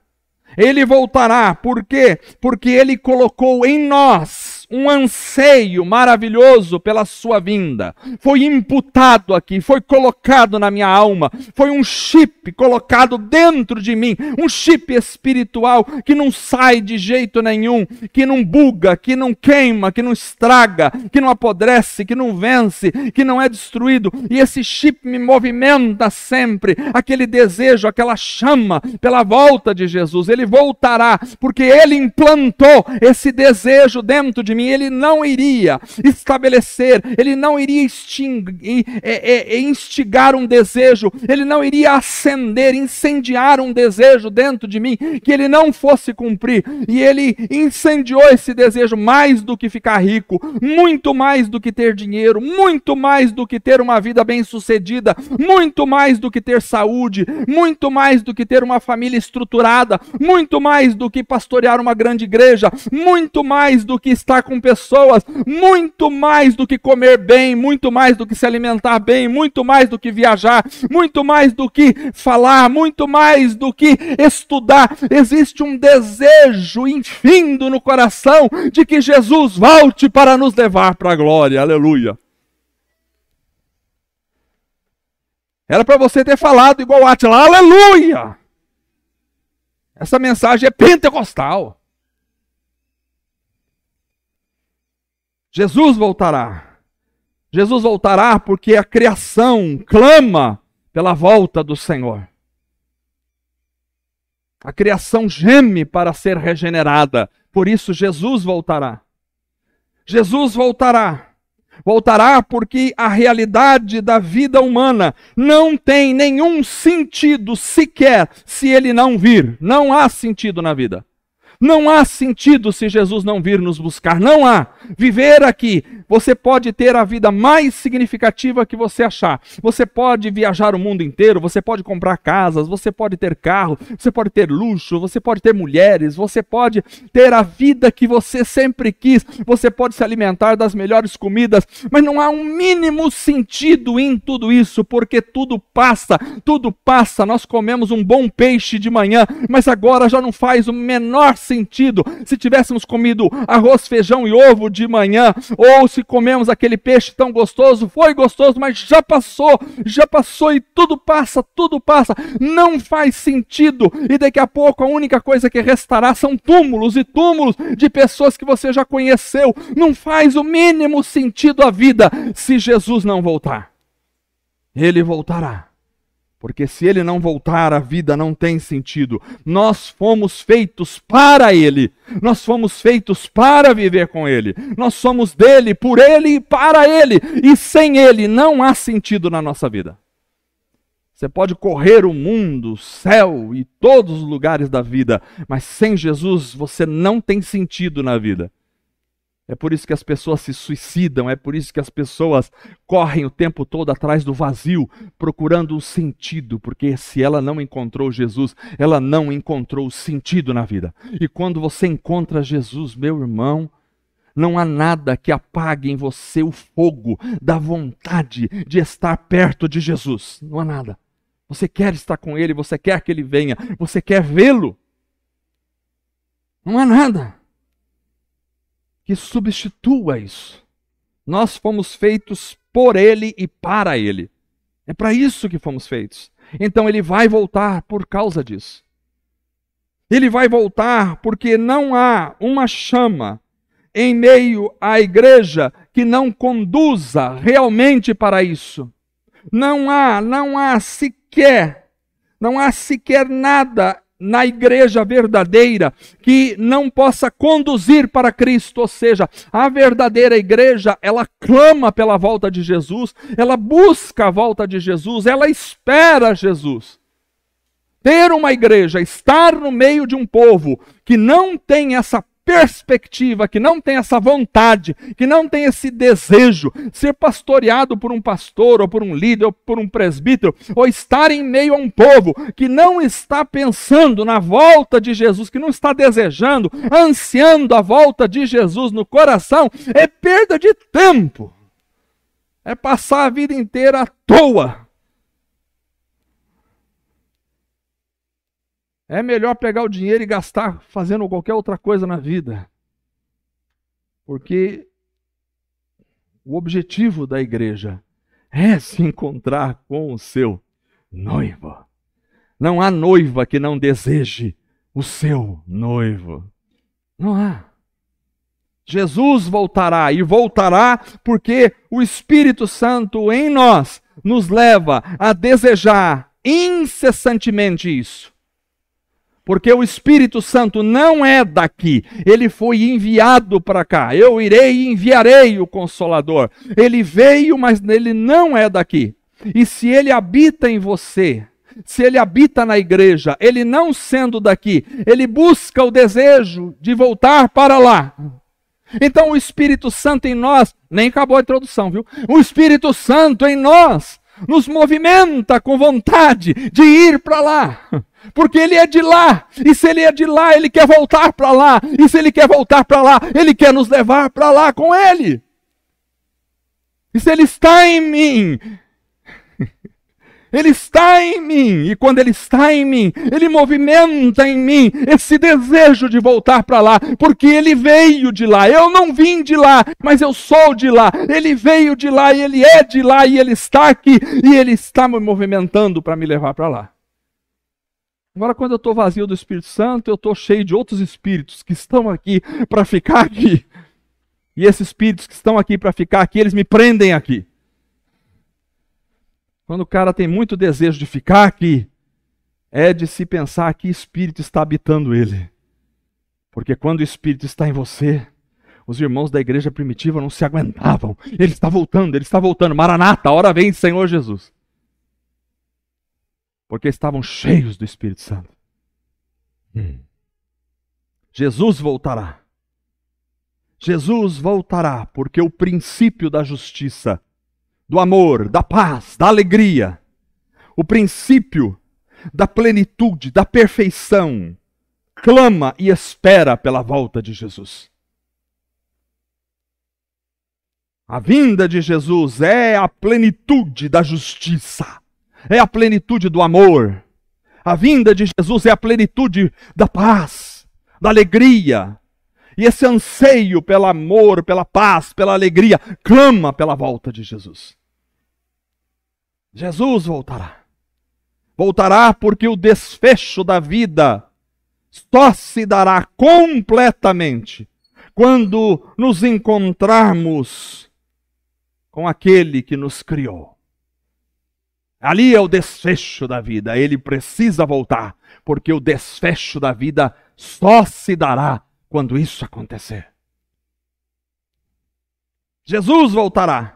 Ele voltará, por quê? Porque Ele colocou em nós um anseio maravilhoso pela sua vinda. Foi imputado aqui, foi colocado na minha alma, foi um chip colocado dentro de mim, um chip espiritual que não sai de jeito nenhum, que não buga, que não queima, que não estraga, que não apodrece, que não vence, que não é destruído. E esse chip me movimenta sempre, aquele desejo, aquela chama pela volta de Jesus. Ele voltará, porque Ele implantou esse desejo dentro de mim. Ele não iria estabelecer, Ele não iria instigar um desejo, Ele não iria acender, incendiar um desejo dentro de mim, que Ele não fosse cumprir. E Ele incendiou esse desejo mais do que ficar rico, muito mais do que ter dinheiro, muito mais do que ter uma vida bem-sucedida, muito mais do que ter saúde, muito mais do que ter uma família estruturada, muito mais do que pastorear uma grande igreja, muito mais do que estar com pessoas, muito mais do que comer bem, muito mais do que se alimentar bem, muito mais do que viajar, muito mais do que falar, muito mais do que estudar. Existe um desejo infindo no coração de que Jesus volte para nos levar para a glória. Aleluia. Era para você ter falado igual Átila, aleluia! Essa mensagem é pentecostal. Jesus voltará. Jesus voltará porque a criação clama pela volta do Senhor. A criação geme para ser regenerada. Por isso Jesus voltará. Jesus voltará. Voltará porque a realidade da vida humana não tem nenhum sentido sequer se Ele não vir. Não há sentido na vida. Não há sentido se Jesus não vir nos buscar. Não há. Viver aqui, você pode ter a vida mais significativa que você achar. Você pode viajar o mundo inteiro, você pode comprar casas, você pode ter carro, você pode ter luxo, você pode ter mulheres, você pode ter a vida que você sempre quis, você pode se alimentar das melhores comidas, mas não há um mínimo sentido em tudo isso, porque tudo passa, tudo passa. Nós comemos um bom peixe de manhã, mas agora já não faz o menor sentido se tivéssemos comido arroz, feijão e ovo de manhã, ou se comemos aquele peixe tão gostoso. Foi gostoso, mas já passou e tudo passa. Não faz sentido. E daqui a pouco a única coisa que restará são túmulos e túmulos de pessoas que você já conheceu. Não faz o mínimo sentido a vida se Jesus não voltar. Ele voltará. Porque se ele não voltar, a vida não tem sentido. Nós fomos feitos para ele. Nós fomos feitos para viver com ele. Nós somos dele, por ele e para ele. E sem ele não há sentido na nossa vida. Você pode correr o mundo, o céu e todos os lugares da vida, mas sem Jesus você não tem sentido na vida. É por isso que as pessoas se suicidam, é por isso que as pessoas correm o tempo todo atrás do vazio, procurando um sentido, porque se ela não encontrou Jesus, ela não encontrou o sentido na vida. E quando você encontra Jesus, meu irmão, não há nada que apague em você o fogo da vontade de estar perto de Jesus. Não há nada. Você quer estar com ele, você quer que ele venha, você quer vê-lo. Não há nada que substitua isso. Nós fomos feitos por ele e para ele. É para isso que fomos feitos. Então ele vai voltar por causa disso. Ele vai voltar porque não há uma chama em meio à igreja que não conduza realmente para isso. Não há sequer nada na igreja verdadeira que não possa conduzir para Cristo. Ou seja, a verdadeira igreja, ela clama pela volta de Jesus, ela busca a volta de Jesus, ela espera Jesus. Ter uma igreja, estar no meio de um povo que não tem essa perspectiva, que não tem essa vontade, que não tem esse desejo, ser pastoreado por um pastor, ou por um líder, ou por um presbítero, ou estar em meio a um povo que não está pensando na volta de Jesus, que não está desejando, ansiando a volta de Jesus no coração, é perda de tempo. É passar a vida inteira à toa. É melhor pegar o dinheiro e gastar fazendo qualquer outra coisa na vida. Porque o objetivo da igreja é se encontrar com o seu noivo. Não há noiva que não deseje o seu noivo. Não há. Jesus voltará, e voltará porque o Espírito Santo em nós nos leva a desejar incessantemente isso. Porque o Espírito Santo não é daqui, ele foi enviado para cá. Eu irei e enviarei o Consolador. Ele veio, mas ele não é daqui. E se ele habita em você, se ele habita na igreja, ele não sendo daqui, ele busca o desejo de voltar para lá. Então o Espírito Santo em nós, nem acabou a introdução, viu? O Espírito Santo em nós nos movimenta com vontade de ir para lá. Porque ele é de lá, e se ele é de lá, ele quer voltar para lá, e se ele quer voltar para lá, ele quer nos levar para lá com ele. E se ele está em mim, ele está em mim, e quando ele está em mim, ele movimenta em mim esse desejo de voltar para lá, porque ele veio de lá. Eu não vim de lá, mas eu sou de lá. Ele veio de lá, e ele é de lá, e ele está aqui, e ele está me movimentando para me levar para lá. Agora, quando eu estou vazio do Espírito Santo, eu estou cheio de outros espíritos que estão aqui para ficar aqui. E esses espíritos que estão aqui para ficar aqui, eles me prendem aqui. Quando o cara tem muito desejo de ficar aqui, é de se pensar que espírito está habitando ele. Porque quando o Espírito está em você, os irmãos da igreja primitiva não se aguentavam. Ele está voltando. Maranata, a hora vem, Senhor Jesus. Porque estavam cheios do Espírito Santo. Jesus voltará. Jesus voltará, porque o princípio da justiça, do amor, da paz, da alegria, o princípio da plenitude, da perfeição, clama e espera pela volta de Jesus. A vinda de Jesus é a plenitude da justiça. É a plenitude do amor. A vinda de Jesus é a plenitude da paz. da alegria. E esse anseio pelo amor, pela paz, pela alegria, clama pela volta de Jesus. Jesus voltará. Voltará porque o desfecho da vida só se dará completamente quando nos encontrarmos com aquele que nos criou. Ali é o desfecho da vida. Ele precisa voltar, porque o desfecho da vida só se dará quando isso acontecer. Jesus voltará.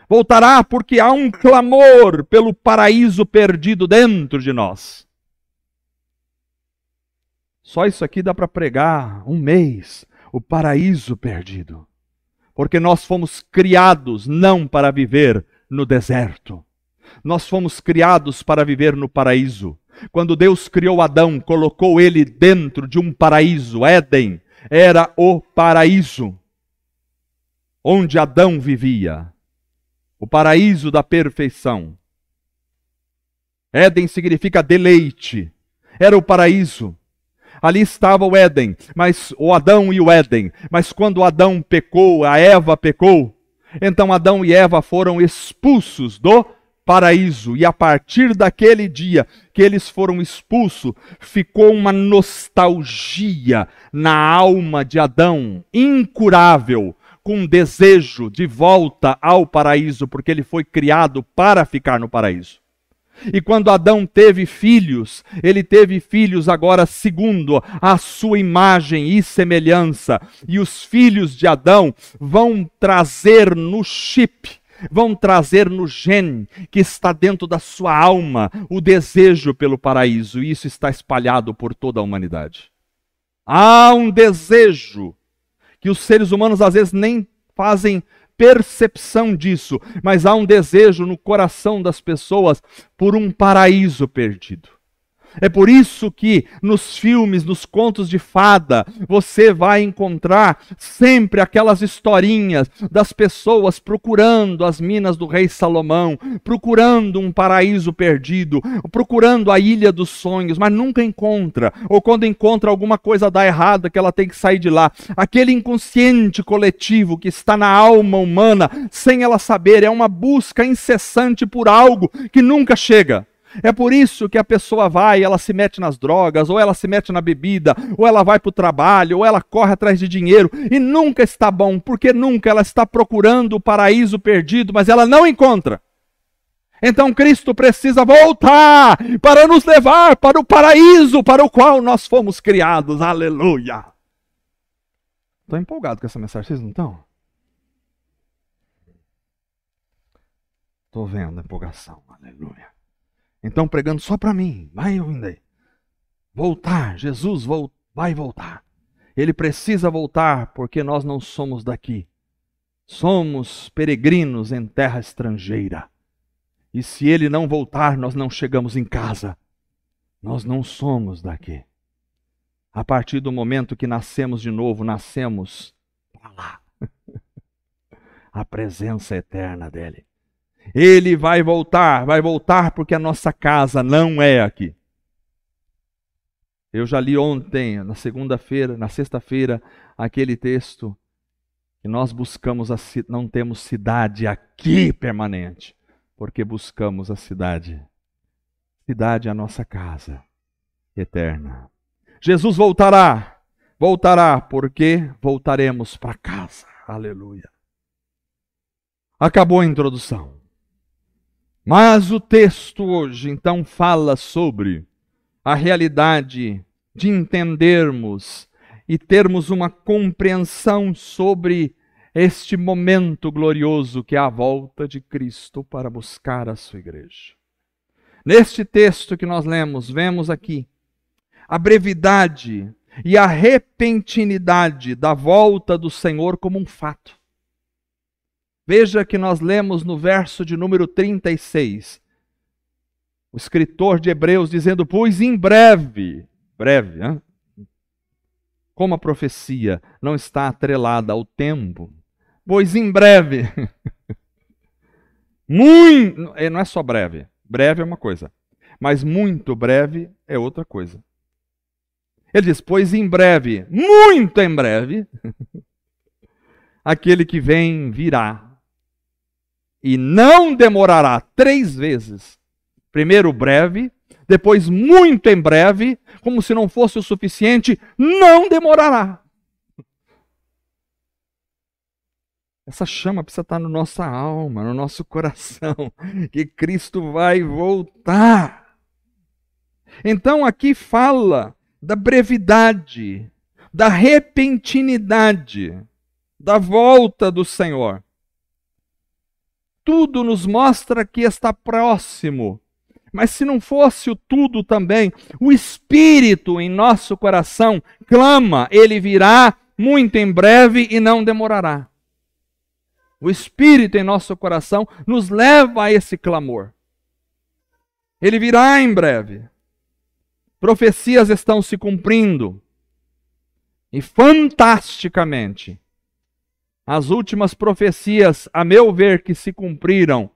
Voltará porque há um clamor pelo paraíso perdido dentro de nós. Só isso aqui dá para pregar um mês, o paraíso perdido. Porque nós fomos criados não para viver no deserto. Nós fomos criados para viver no paraíso. Quando Deus criou Adão, colocou ele dentro de um paraíso. Éden era o paraíso onde Adão vivia. O paraíso da perfeição. Éden significa deleite. Era o paraíso. Ali estava o Éden, mas o Adão e o Éden. Mas quando Adão pecou, a Eva pecou, então Adão e Eva foram expulsos do paraíso. E a partir daquele dia que eles foram expulsos, ficou uma nostalgia na alma de Adão, incurável, com desejo de volta ao paraíso, porque ele foi criado para ficar no paraíso. E quando Adão teve filhos, ele teve filhos agora segundo a sua imagem e semelhança. E os filhos de Adão vão trazer no chip, vão trazer no gene que está dentro da sua alma o desejo pelo paraíso. E isso está espalhado por toda a humanidade. Há um desejo que os seres humanos às vezes nem fazem percepção disso, mas há um desejo no coração das pessoas por um paraíso perdido. É por isso que nos filmes, nos contos de fada, você vai encontrar sempre aquelas historinhas das pessoas procurando as minas do rei Salomão, procurando um paraíso perdido, procurando a ilha dos sonhos, mas nunca encontra. Ou quando encontra, alguma coisa dá errada que ela tem que sair de lá. Aquele inconsciente coletivo que está na alma humana, sem ela saber, é uma busca incessante por algo que nunca chega. É por isso que a pessoa vai, ela se mete nas drogas, ou ela se mete na bebida, ou ela vai para o trabalho, ou ela corre atrás de dinheiro, e nunca está bom, porque nunca ela está procurando o paraíso perdido, mas ela não encontra. Então Cristo precisa voltar para nos levar para o paraíso para o qual nós fomos criados. Aleluia! Estou empolgado com essa mensagem, vocês não estão? Estou vendo a empolgação, aleluia. Então, pregando só para mim, vai ouvindo aí. Voltar, Jesus vai voltar. Ele precisa voltar porque nós não somos daqui. Somos peregrinos em terra estrangeira. E se ele não voltar, nós não chegamos em casa. Nós não somos daqui. A partir do momento que nascemos de novo, nascemos para lá. A presença eterna dele. Ele vai voltar porque a nossa casa não é aqui. Eu já li ontem, na sexta-feira, aquele texto que nós buscamos, não temos cidade aqui permanente, porque buscamos a cidade. Cidade é a nossa casa eterna. Jesus voltará porque voltaremos para casa. Aleluia. Acabou a introdução. Mas o texto hoje, então, fala sobre a realidade de entendermos e termos uma compreensão sobre este momento glorioso que é a volta de Cristo para buscar a sua igreja. Neste texto que nós lemos, vemos aqui a brevidade e a repentinidade da volta do Senhor como um fato. Veja que nós lemos no verso de número 36, o escritor de Hebreus dizendo, pois em breve, hein? Como a profecia não está atrelada ao tempo, pois em breve, muito, não é só breve é uma coisa, mas muito breve é outra coisa. Ele diz, pois em breve, muito em breve, aquele que vem virá. E não demorará 3 vezes. Primeiro breve, depois muito em breve, como se não fosse o suficiente, não demorará. Essa chama precisa estar na nossa alma, no nosso coração, que Cristo vai voltar. Então aqui fala da brevidade, da repentinidade, da volta do Senhor. Tudo nos mostra que está próximo. Mas se não fosse o tudo também, o Espírito em nosso coração clama, ele virá muito em breve e não demorará. O Espírito em nosso coração nos leva a esse clamor. Ele virá em breve. Profecias estão se cumprindo. E fantasticamente, as últimas profecias, a meu ver, que se cumpriram,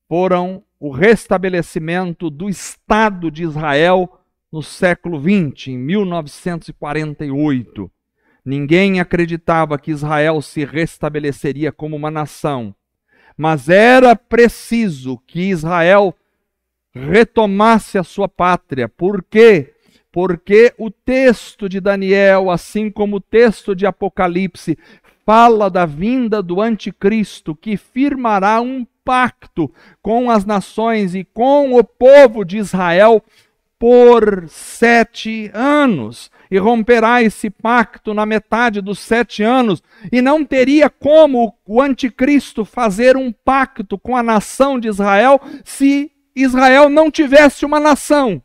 foram o restabelecimento do Estado de Israel no século XX, em 1948. Ninguém acreditava que Israel se restabeleceria como uma nação, mas era preciso que Israel retomasse a sua pátria. Por quê? Porque o texto de Daniel, assim como o texto de Apocalipse, fala da vinda do anticristo, que firmará um pacto com as nações e com o povo de Israel por 7 anos. E romperá esse pacto na metade dos 7 anos. E não teria como o anticristo fazer um pacto com a nação de Israel se Israel não tivesse uma nação.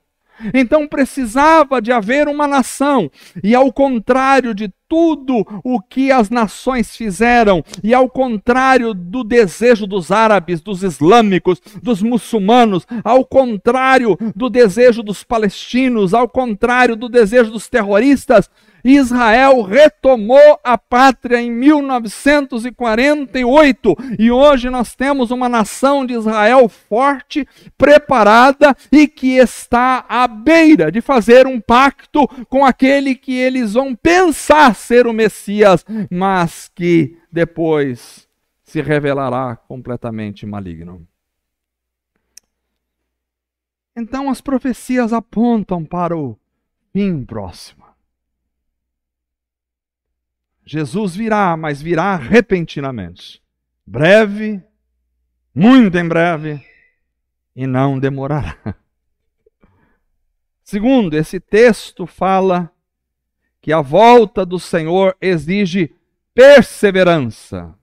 Então precisava de haver uma nação. E ao contrário de tudo o que as nações fizeram, e ao contrário do desejo dos árabes, dos islâmicos, dos muçulmanos, ao contrário do desejo dos palestinos, ao contrário do desejo dos terroristas, Israel retomou a pátria em 1948 e hoje nós temos uma nação de Israel forte, preparada e que está à beira de fazer um pacto com aquele que eles vão pensar ser o Messias, mas que depois se revelará completamente maligno. Então as profecias apontam para o fim próximo. Jesus virá, mas virá repentinamente. Breve, muito em breve, e não demorará. Segundo, esse texto fala que a volta do Senhor exige perseverança.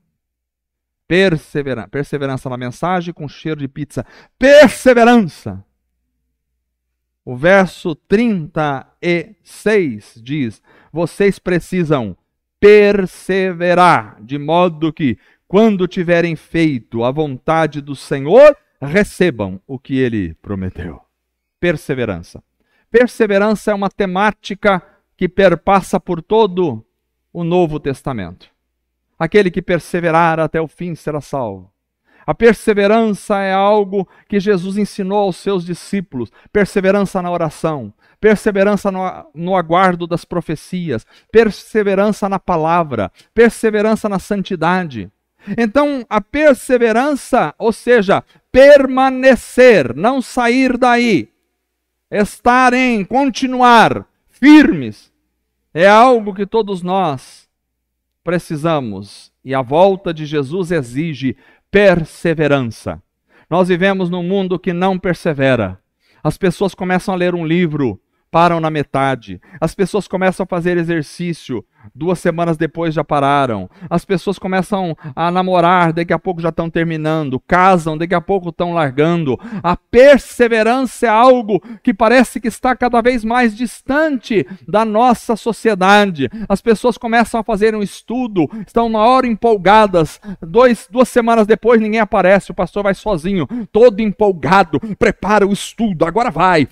Perseverança na mensagem com cheiro de pizza. Perseverança. O verso 36 diz: vocês precisam perseverar, de modo que, quando tiverem feito a vontade do Senhor, recebam o que Ele prometeu. Perseverança. Perseverança é uma temática que perpassa por todo o Novo Testamento. Aquele que perseverar até o fim será salvo. A perseverança é algo que Jesus ensinou aos seus discípulos. Perseverança na oração, perseverança no aguardo das profecias, perseverança na palavra, perseverança na santidade. Então, a perseverança, ou seja, permanecer, não sair daí, estar em, continuar firmes, é algo que todos nós precisamos. E a volta de Jesus exige perseverança. Nós vivemos num mundo que não persevera. As pessoas começam a ler um livro, param na metade. As pessoas começam a fazer exercício, 2 semanas depois já pararam. As pessoas começam a namorar, daqui a pouco já estão terminando. Casam, daqui a pouco estão largando. A perseverança é algo que parece que está cada vez mais distante da nossa sociedade. As pessoas começam a fazer um estudo, estão uma hora empolgadas. 2 semanas depois ninguém aparece, o pastor vai sozinho, todo empolgado, prepara o estudo, agora vai,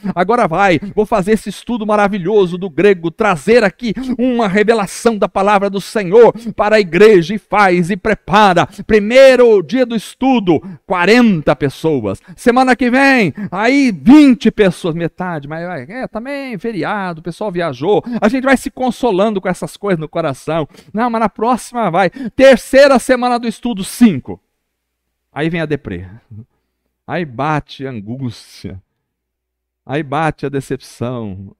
vou fazer esse estudo maravilhoso do grego, trazer aqui uma revelação revelação da palavra do Senhor para a igreja e faz e prepara. Primeiro dia do estudo, 40 pessoas. Semana que vem, aí 20 pessoas, metade, mas também feriado, o pessoal viajou. A gente vai se consolando com essas coisas no coração. Não, mas na próxima vai. Terceira semana do estudo, 5. Aí vem a deprê. Aí bate a angústia. Aí bate a decepção.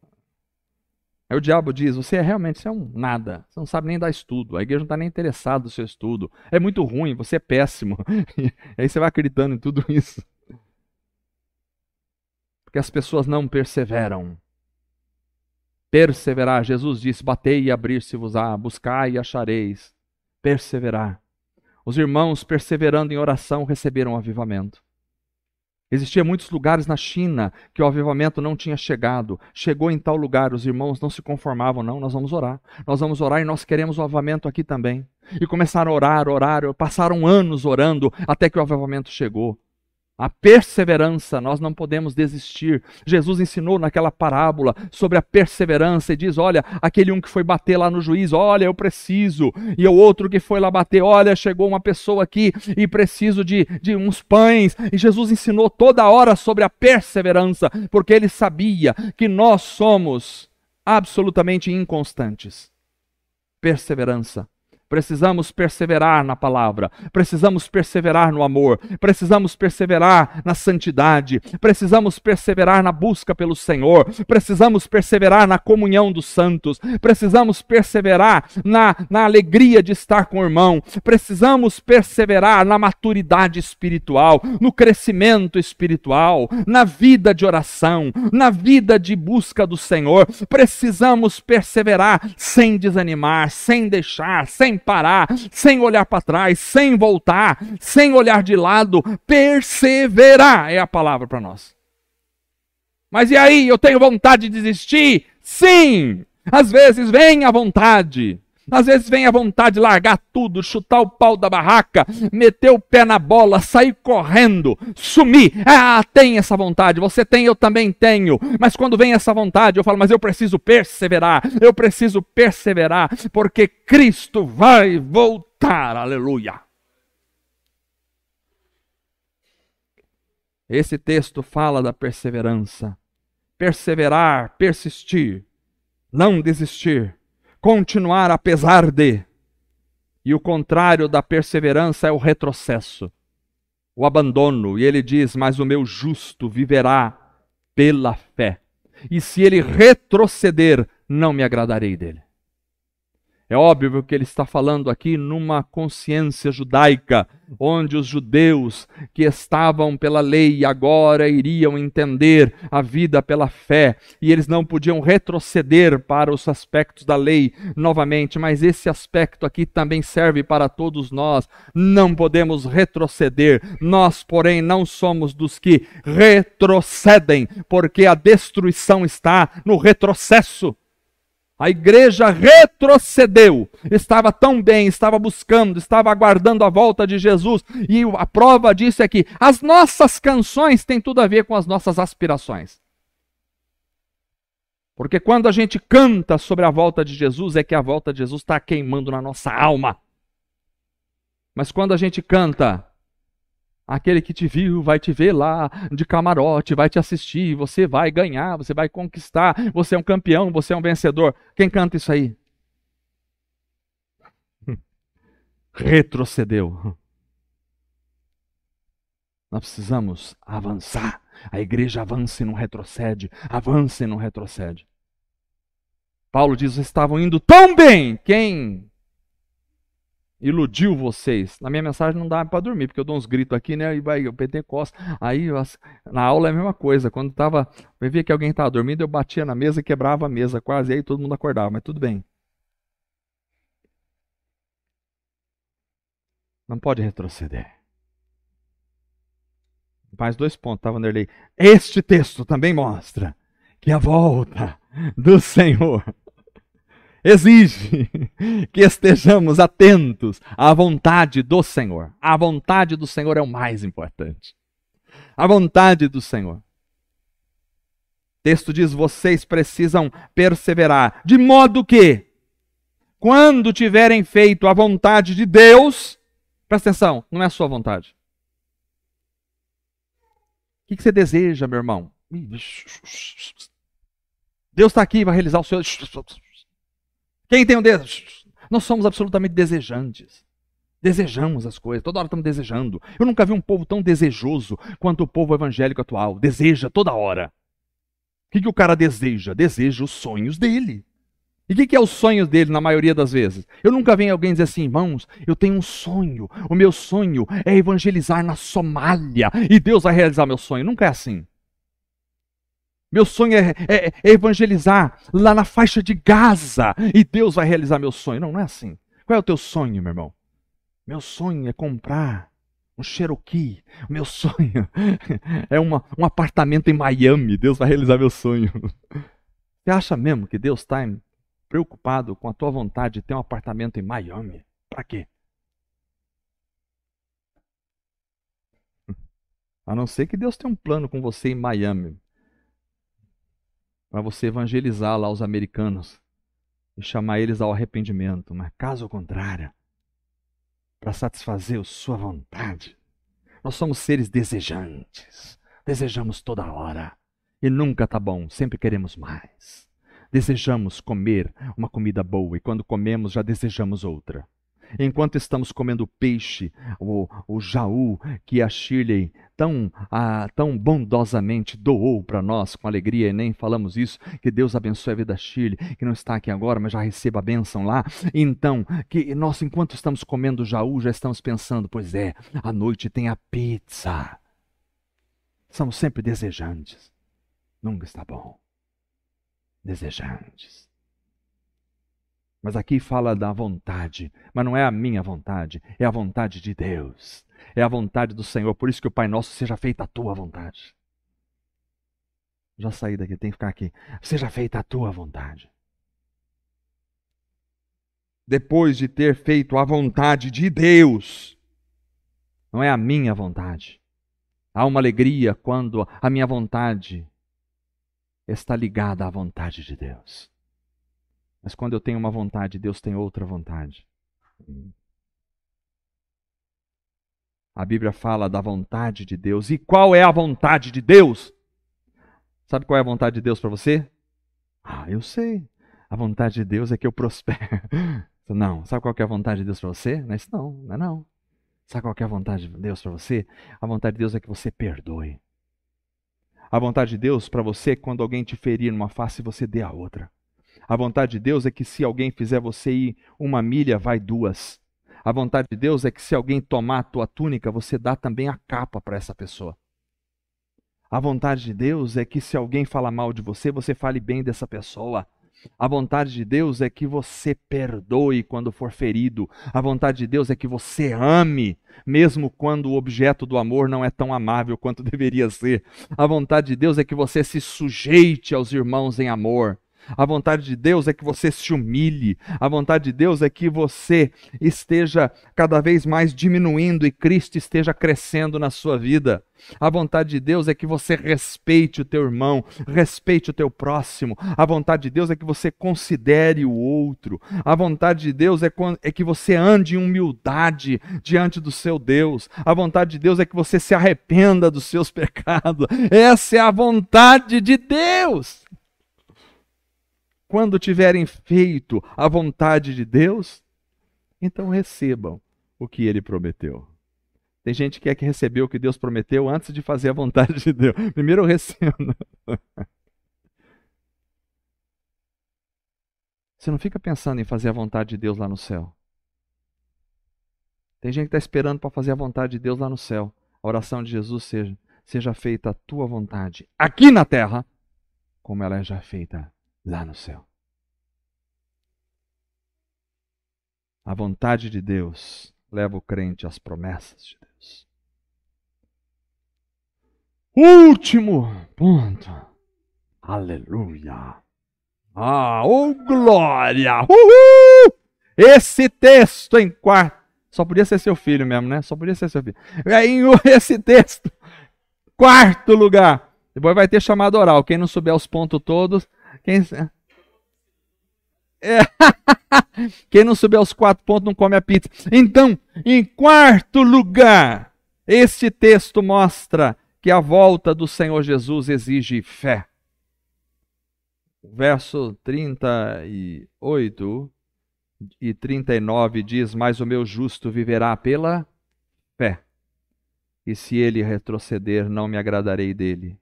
Aí o diabo diz, você é um nada, você não sabe nem dar estudo, a igreja não está nem interessada no seu estudo, é muito ruim, você é péssimo. E aí você vai acreditando em tudo isso. Porque as pessoas não perseveram. Perseverar, Jesus disse, batei e abrir-se-vos-á, buscai e achareis. Perseverar. Os irmãos, perseverando em oração, receberam o avivamento. Existia muitos lugares na China que o avivamento não tinha chegado. Chegou em tal lugar, os irmãos não se conformavam, não, nós vamos orar. Nós vamos orar e nós queremos o avivamento aqui também. E começaram a orar, passaram anos orando até que o avivamento chegou. A perseverança, nós não podemos desistir. Jesus ensinou naquela parábola sobre a perseverança e diz, olha, aquele que foi bater lá no juiz, olha, eu preciso. E o outro que foi lá bater, olha, chegou uma pessoa aqui e preciso de uns pães. E Jesus ensinou toda hora sobre a perseverança, porque ele sabia que nós somos absolutamente inconstantes. Perseverança. Precisamos perseverar na palavra, precisamos perseverar no amor, precisamos perseverar na santidade, precisamos perseverar na busca pelo Senhor, precisamos perseverar na comunhão dos santos, precisamos perseverar na alegria de estar com o irmão, precisamos perseverar na maturidade espiritual, no crescimento espiritual, na vida de oração, na vida de busca do Senhor. Precisamos perseverar sem desanimar, sem deixar, sem parar, sem olhar para trás, sem voltar, sem olhar de lado. Perseverar é a palavra para nós. Mas e aí, eu tenho vontade de desistir? Sim! Às vezes vem a vontade. Às vezes vem a vontade de largar tudo, chutar o pau da barraca, meter o pé na bola, sair correndo, sumir. Ah, tem essa vontade, você tem, eu também tenho. Mas quando vem essa vontade, eu falo, mas eu preciso perseverar, porque Cristo vai voltar, aleluia. Esse texto fala da perseverança. Perseverar, persistir, não desistir. Continuar apesar de. E o contrário da perseverança é o retrocesso, o abandono. E ele diz, mas o meu justo viverá pela fé. E se ele retroceder, não me agradarei dele. É óbvio que ele está falando aqui numa consciência judaica, onde os judeus que estavam pela lei agora iriam entender a vida pela fé, e eles não podiam retroceder para os aspectos da lei novamente, mas esse aspecto aqui também serve para todos nós. Não podemos retroceder, nós, porém, não somos dos que retrocedem, porque a destruição está no retrocesso. A igreja retrocedeu, estava tão bem, estava buscando, estava aguardando a volta de Jesus, e a prova disso é que as nossas canções têm tudo a ver com as nossas aspirações. Porque quando a gente canta sobre a volta de Jesus, é que a volta de Jesus está queimando na nossa alma. Mas quando a gente canta, aquele que te viu vai te ver lá de camarote, vai te assistir, você vai ganhar, você vai conquistar, você é um campeão, você é um vencedor. Quem canta isso aí? Retrocedeu. Nós precisamos avançar. A igreja avança e não retrocede, avança e não retrocede. Paulo diz, vocês estavam indo tão bem, quem iludiu vocês? Na minha mensagem não dá para dormir, porque eu dou uns gritos aqui, né? E vai o Pentecostes. Aí na aula é a mesma coisa. Quando eu via que alguém estava dormindo, eu batia na mesa e quebrava a mesa quase. E aí todo mundo acordava, mas tudo bem. Não pode retroceder. Mais 2 pontos, tá, Vanderlei? Este texto também mostra que a volta do Senhor exige que estejamos atentos à vontade do Senhor. A vontade do Senhor é o mais importante. A vontade do Senhor. O texto diz, vocês precisam perseverar. De modo que, quando tiverem feito a vontade de Deus, presta atenção, não é a sua vontade. O que você deseja, meu irmão? Deus está aqui e vai realizar o seu... Quem tem o dedo? Nós somos absolutamente desejantes. Desejamos as coisas, toda hora estamos desejando. Eu nunca vi um povo tão desejoso quanto o povo evangélico atual. Deseja toda hora. O que o cara deseja? Deseja os sonhos dele. E o que é os sonhos dele na maioria das vezes? Eu nunca vi alguém dizer assim, irmãos, eu tenho um sonho. O meu sonho é evangelizar na Somália e Deus vai realizar meu sonho. Nunca é assim. Meu sonho é evangelizar lá na faixa de Gaza e Deus vai realizar meu sonho. Não, não é assim. Qual é o teu sonho, meu irmão? Meu sonho é comprar um Cherokee. O meu sonho é um apartamento em Miami. Deus vai realizar meu sonho. Você acha mesmo que Deus está preocupado com a tua vontade de ter um apartamento em Miami? Para quê? A não ser que Deus tenha um plano com você em Miami. Para você evangelizar lá os americanos e chamar eles ao arrependimento. Mas caso contrário, para satisfazer a sua vontade, nós somos seres desejantes. Desejamos toda hora. E nunca está bom, sempre queremos mais. Desejamos comer uma comida boa e quando comemos já desejamos outra. Enquanto estamos comendo peixe, o jaú que a Shirley tão bondosamente doou para nós com alegria, e nem falamos isso, que Deus abençoe a vida da Shirley, que não está aqui agora, mas já receba a bênção lá. Então, que nós, enquanto estamos comendo o jaú, já estamos pensando, pois é, à noite tem a pizza. Somos sempre desejantes. Nunca está bom. Desejantes. Mas aqui fala da vontade, mas não é a minha vontade, é a vontade de Deus. É a vontade do Senhor, por isso que o Pai Nosso seja feita a tua vontade. Já saí daqui, tem que ficar aqui. Seja feita a tua vontade. Depois de ter feito a vontade de Deus, não é a minha vontade. Há uma alegria quando a minha vontade está ligada à vontade de Deus. Mas quando eu tenho uma vontade, Deus tem outra vontade. A Bíblia fala da vontade de Deus. E qual é a vontade de Deus? Sabe qual é a vontade de Deus para você? Eu sei. A vontade de Deus é que eu prospere. Não. Sabe qual é a vontade de Deus para você? Não é isso não, não é não. Sabe qual é a vontade de Deus para você? A vontade de Deus é que você perdoe. A vontade de Deus para você é que quando alguém te ferir numa face, você dê a outra. A vontade de Deus é que se alguém fizer você ir 1 milha, vai 2. A vontade de Deus é que se alguém tomar a tua túnica, você dá também a capa para essa pessoa. A vontade de Deus é que se alguém fala mal de você, você fale bem dessa pessoa. A vontade de Deus é que você perdoe quando for ferido. A vontade de Deus é que você ame, mesmo quando o objeto do amor não é tão amável quanto deveria ser. A vontade de Deus é que você se sujeite aos irmãos em amor. A vontade de Deus é que você se humilhe. A vontade de Deus é que você esteja cada vez mais diminuindo e Cristo esteja crescendo na sua vida. A vontade de Deus é que você respeite o teu irmão, respeite o teu próximo. A vontade de Deus é que você considere o outro. A vontade de Deus é que você ande em humildade diante do seu Deus. A vontade de Deus é que você se arrependa dos seus pecados. Essa é a vontade de Deus. Quando tiverem feito a vontade de Deus, então recebam o que Ele prometeu. Tem gente que quer que receber o que Deus prometeu antes de fazer a vontade de Deus. Primeiro eu recebo. Você não fica pensando em fazer a vontade de Deus lá no céu. Tem gente que está esperando para fazer a vontade de Deus lá no céu. A oração de Jesus seja feita a tua vontade aqui na terra, como ela é já feita lá no céu. A vontade de Deus leva o crente às promessas de Deus. Último ponto. Aleluia. Oh glória. Uhul! Esse texto em quarto. Só podia ser seu filho mesmo, né? Só podia ser seu filho. Esse texto, quarto lugar. Depois vai ter chamado oral. Quem não souber os pontos todos, É. Quem não subir aos 4 pontos não come a pizza. Então, em quarto lugar, este texto mostra que a volta do Senhor Jesus exige fé. O verso 38 e 39 diz: mas o meu justo viverá pela fé. E se ele retroceder, não me agradarei dele.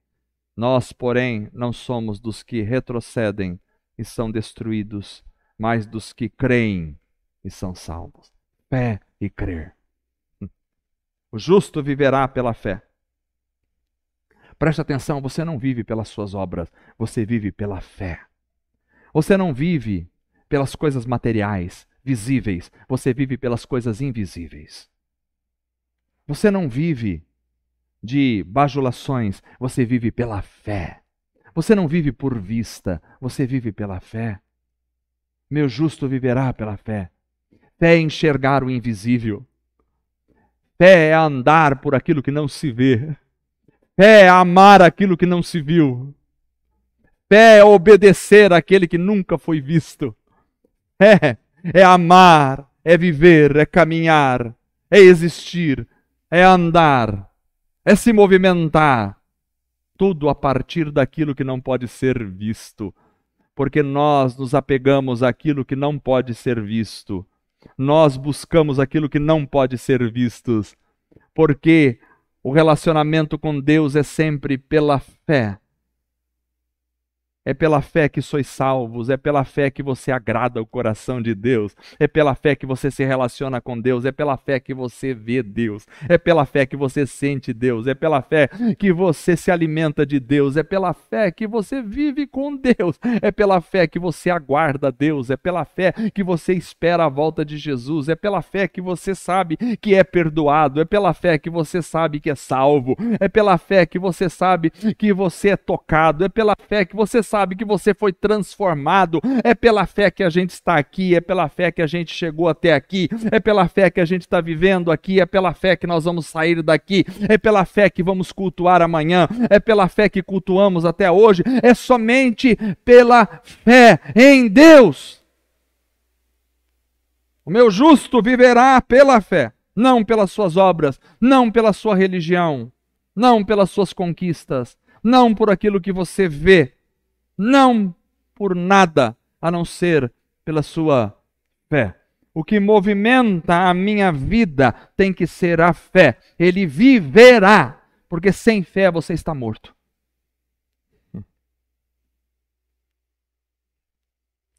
Nós, porém, não somos dos que retrocedem e são destruídos, mas dos que creem e são salvos. Fé e crer. O justo viverá pela fé. Preste atenção, você não vive pelas suas obras, você vive pela fé. Você não vive pelas coisas materiais, visíveis, você vive pelas coisas invisíveis. Você não vive de bajulações, você vive pela fé. Você não vive por vista, você vive pela fé. Meu justo viverá pela fé. Fé é enxergar o invisível. Fé é andar por aquilo que não se vê. Fé é amar aquilo que não se viu. Fé é obedecer àquele que nunca foi visto. É amar, é viver, é caminhar, é existir, é andar, é se movimentar. Tudo a partir daquilo que não pode ser visto. Porque nós nos apegamos àquilo que não pode ser visto. Nós buscamos aquilo que não pode ser visto. Porque o relacionamento com Deus é sempre pela fé. É pela fé que sois salvos, é pela fé que você agrada o coração de Deus, é pela fé que você se relaciona com Deus, é pela fé que você vê Deus, é pela fé que você sente Deus, é pela fé que você se alimenta de Deus, é pela fé que você vive com Deus, é pela fé que você aguarda Deus, é pela fé que você espera a volta de Jesus, é pela fé que você sabe que é perdoado, é pela fé que você sabe que é salvo, é pela fé que você sabe que você é tocado, é pela fé que você sabe que você foi transformado, é pela fé que a gente está aqui, é pela fé que a gente chegou até aqui, é pela fé que a gente está vivendo aqui, é pela fé que nós vamos sair daqui, é pela fé que vamos cultuar amanhã, é pela fé que cultuamos até hoje, é somente pela fé em Deus. O meu justo viverá pela fé, não pelas suas obras, não pela sua religião, não pelas suas conquistas, não por aquilo que você vê, não por nada a não ser pela sua fé. O que movimenta a minha vida tem que ser a fé. Ele viverá, porque sem fé você está morto.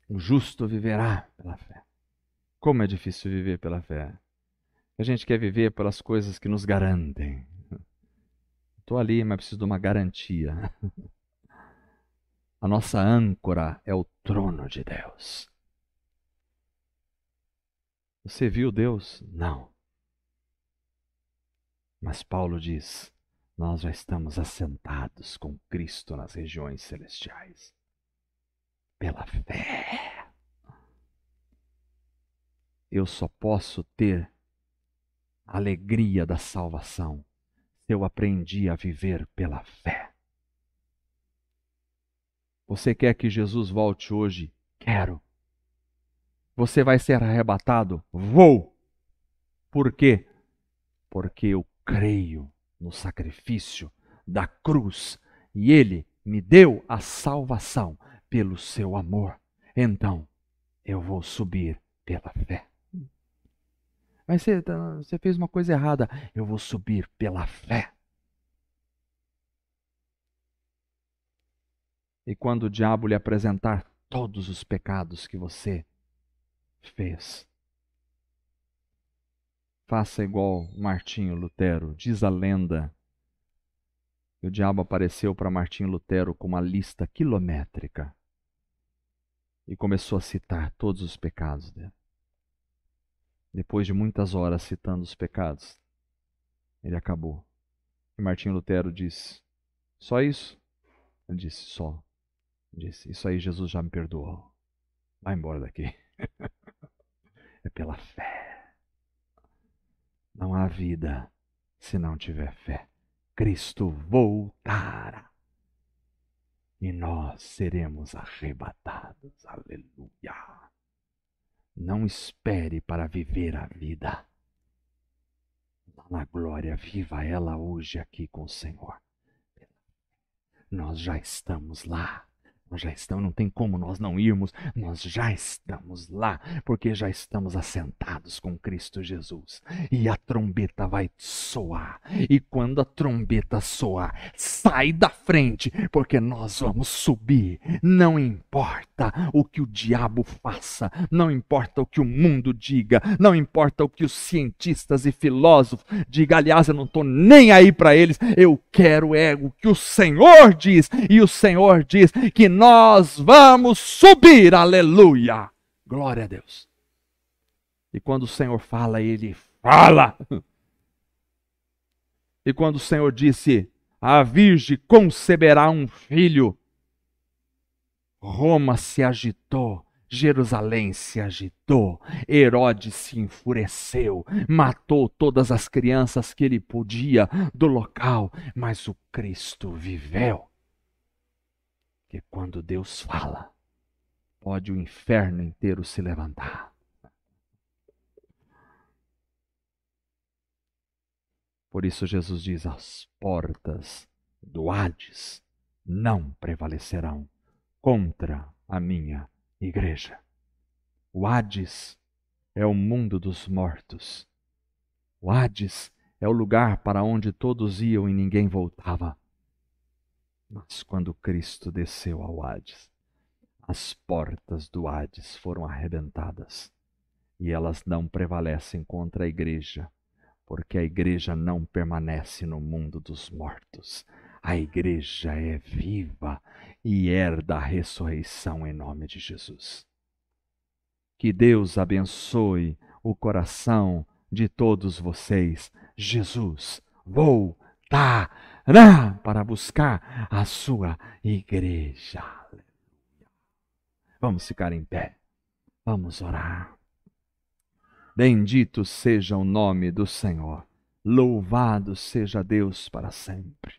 O justo viverá pela fé. Como é difícil viver pela fé. A gente quer viver pelas coisas que nos garantem. Estou ali, mas preciso de uma garantia. A nossa âncora é o trono de Deus. Você viu Deus? Não. Mas Paulo diz, nós já estamos assentados com Cristo nas regiões celestiais. Pela fé. Eu só posso ter a alegria da salvação se eu aprendi a viver pela fé. Você quer que Jesus volte hoje? Quero. Você vai ser arrebatado? Vou. Por quê? Porque eu creio no sacrifício da cruz e Ele me deu a salvação pelo seu amor. Então, eu vou subir pela fé. Mas você fez uma coisa errada. Eu vou subir pela fé. E quando o diabo lhe apresentar todos os pecados que você fez, faça igual Martinho Lutero. Diz a lenda que o diabo apareceu para Martinho Lutero com uma lista quilométrica e começou a citar todos os pecados dele. Depois de muitas horas citando os pecados, ele acabou. E Martinho Lutero disse, só isso? Ele disse, só. Ele disse, isso aí Jesus já me perdoou. Vai embora daqui. É pela fé. Não há vida se não tiver fé. Cristo voltará e nós seremos arrebatados. Aleluia. Não espere para viver a vida. Lá na glória, viva ela hoje aqui com o Senhor. Nós já estamos lá. Nós já estamos, não tem como nós não irmos, nós já estamos lá, porque já estamos assentados com Cristo Jesus. E a trombeta vai soar. E quando a trombeta soar, sai da frente, porque nós vamos subir. Não importa o que o diabo faça, não importa o que o mundo diga, não importa o que os cientistas e filósofos digam. Aliás, eu não estou nem aí para eles, eu quero o que o Senhor diz. E o Senhor diz que nós vamos subir, aleluia, glória a Deus. E quando o Senhor fala, Ele fala. E quando o Senhor disse, a virgem conceberá um filho, Roma se agitou, Jerusalém se agitou, Herodes se enfureceu, matou todas as crianças que ele podia do local, mas o Cristo viveu. Que quando Deus fala, pode o inferno inteiro se levantar. Por isso Jesus diz, as portas do Hades não prevalecerão contra a minha igreja. O Hades é o mundo dos mortos. O Hades é o lugar para onde todos iam e ninguém voltava. Mas quando Cristo desceu ao Hades, as portas do Hades foram arrebentadas e elas não prevalecem contra a igreja, porque a igreja não permanece no mundo dos mortos. A igreja é viva e herda a ressurreição em nome de Jesus. Que Deus abençoe o coração de todos vocês. Jesus voltará para buscar a sua igreja. Vamos ficar em pé. Vamos orar. Bendito seja o nome do Senhor. Louvado seja Deus para sempre.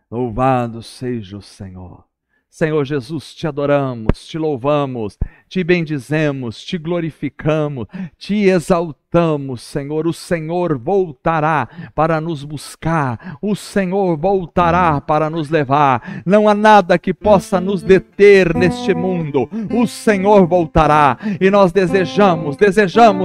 Louvado seja o Senhor. Senhor Jesus, te adoramos, te louvamos, te bendizemos, te glorificamos, te exaltamos, Senhor. O Senhor voltará para nos buscar, o Senhor voltará para nos levar. Não há nada que possa nos deter neste mundo. O Senhor voltará e nós desejamos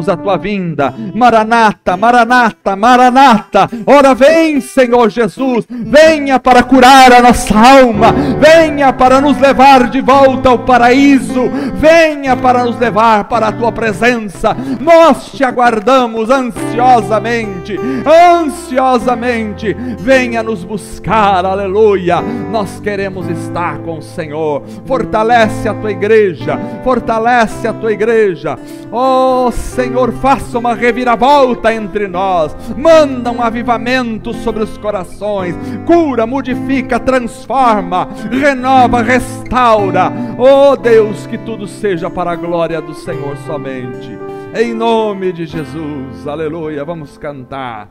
a tua vinda. Maranata, Maranata, Maranata. Ora vem, Senhor Jesus, venha para curar a nossa alma, venha para nos levar de volta ao paraíso, venha para nos levar para a tua presença. Nós te aguardamos ansiosamente, ansiosamente. Venha nos buscar, aleluia. Nós queremos estar com o Senhor. Fortalece a tua igreja, fortalece a tua igreja. Oh Senhor, faça uma reviravolta entre nós, manda um avivamento sobre os corações, cura, modifica, transforma, renova, restaura. Oh Deus, que tudo seja para a glória do Senhor somente. Em nome de Jesus, aleluia. Vamos cantar.